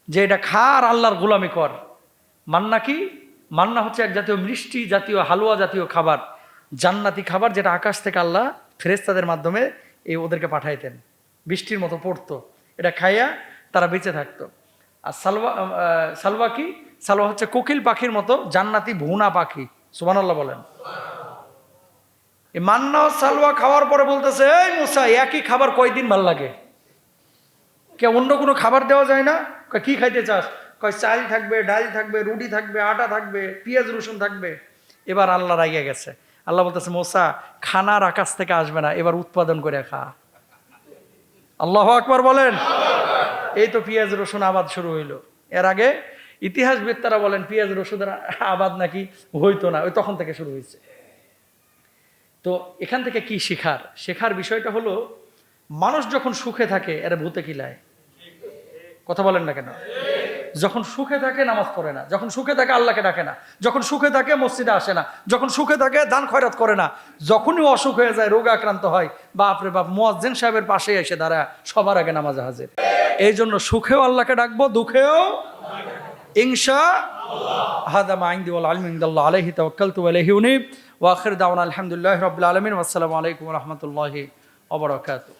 যে এটা খা আর আল্লাহর গোলামি কর। মান্না কি? মান্না হচ্ছে এক জাতীয় মিষ্টি জাতীয়, হালুয়া জাতীয় খাবার, জান্নাতি খাবার, যেটা আকাশ থেকে আল্লাহ ফেরেশতাদের মাধ্যমে ওদেরকে পাঠাইতেন, বৃষ্টির মতো পড়তো। এটা খাইয়া তারা বেঁচে থাকতো। আর সালওয়া কি? সালওয়া হচ্ছে কোকিল পাখির মতো জান্নাতি ভুনা পাখি। সুবহানাল্লাহ বলেন। এই মান্না সালওয়া খাওয়ার পরে বলতেছে, এই মুসা একই খাবার কয়দিন ভাল লাগে? কে অন্য কোনো খাবার দেওয়া যায় না? কি খাইতে চাস? কয় চাল থাকবে, ডাল থাকবে, রুটি থাকবে, আটা থাকবে, পেঁয়াজ রসুন থাকবে। এবার আল্লাহ রাগিয়ে গেছে। আল্লাহ বলতেছে, মুসা খানার আকাশ থেকে আসবে না, এবার উৎপাদন করে খা। আল্লাহু আকবার বলেন। এই তো পেঁয়াজ রসুন আবাদ শুরু হইল। এর আগে ইতিহাসবিদরা বলেন পেঁয়াজ রসুনের আবাদ নাকি হইতো না, ওই তখন থেকে শুরু হয়েছে। তো এখান থেকে কি শেখার বিষয়টা হলো, মানুষ যখন সুখে থাকে এরা ভূতে কিলায়, কথা বলেন না কেন? যখন সুখে থাকে নামাজ পড়ে না, যখন সুখে থাকে আল্লাহকে ডাকে না, যখন সুখে থাকে মসজিদে আসে না, যখন সুখে থাকে দান খয়রাত করে না, যখনই অসুখ হয়ে যায়, রোগে আক্রান্ত হয়, বাপরে বাপ মুয়াজ্জিন সাহেবের পাশে এসে দাঁড়া সবার আগে নামাজে হাজির। এই জন্য সুখেও আল্লাহকে ডাকবো, দুঃখেও ইনশা হাদা মা ইনদি ওয়াল ইলমু ইনদাল্লাহ আলাইহি তাওয়াক্কালতু ওয়া ইলাইহি উনীব ওয়া আখির দাওয়ানা আলহামদুলিল্লাহি রাব্বিল আলামিন ওয়া আসসালামু আলাইকুম ওয়া রাহমাতুল্লাহি ওয়া বারাকাতুহু।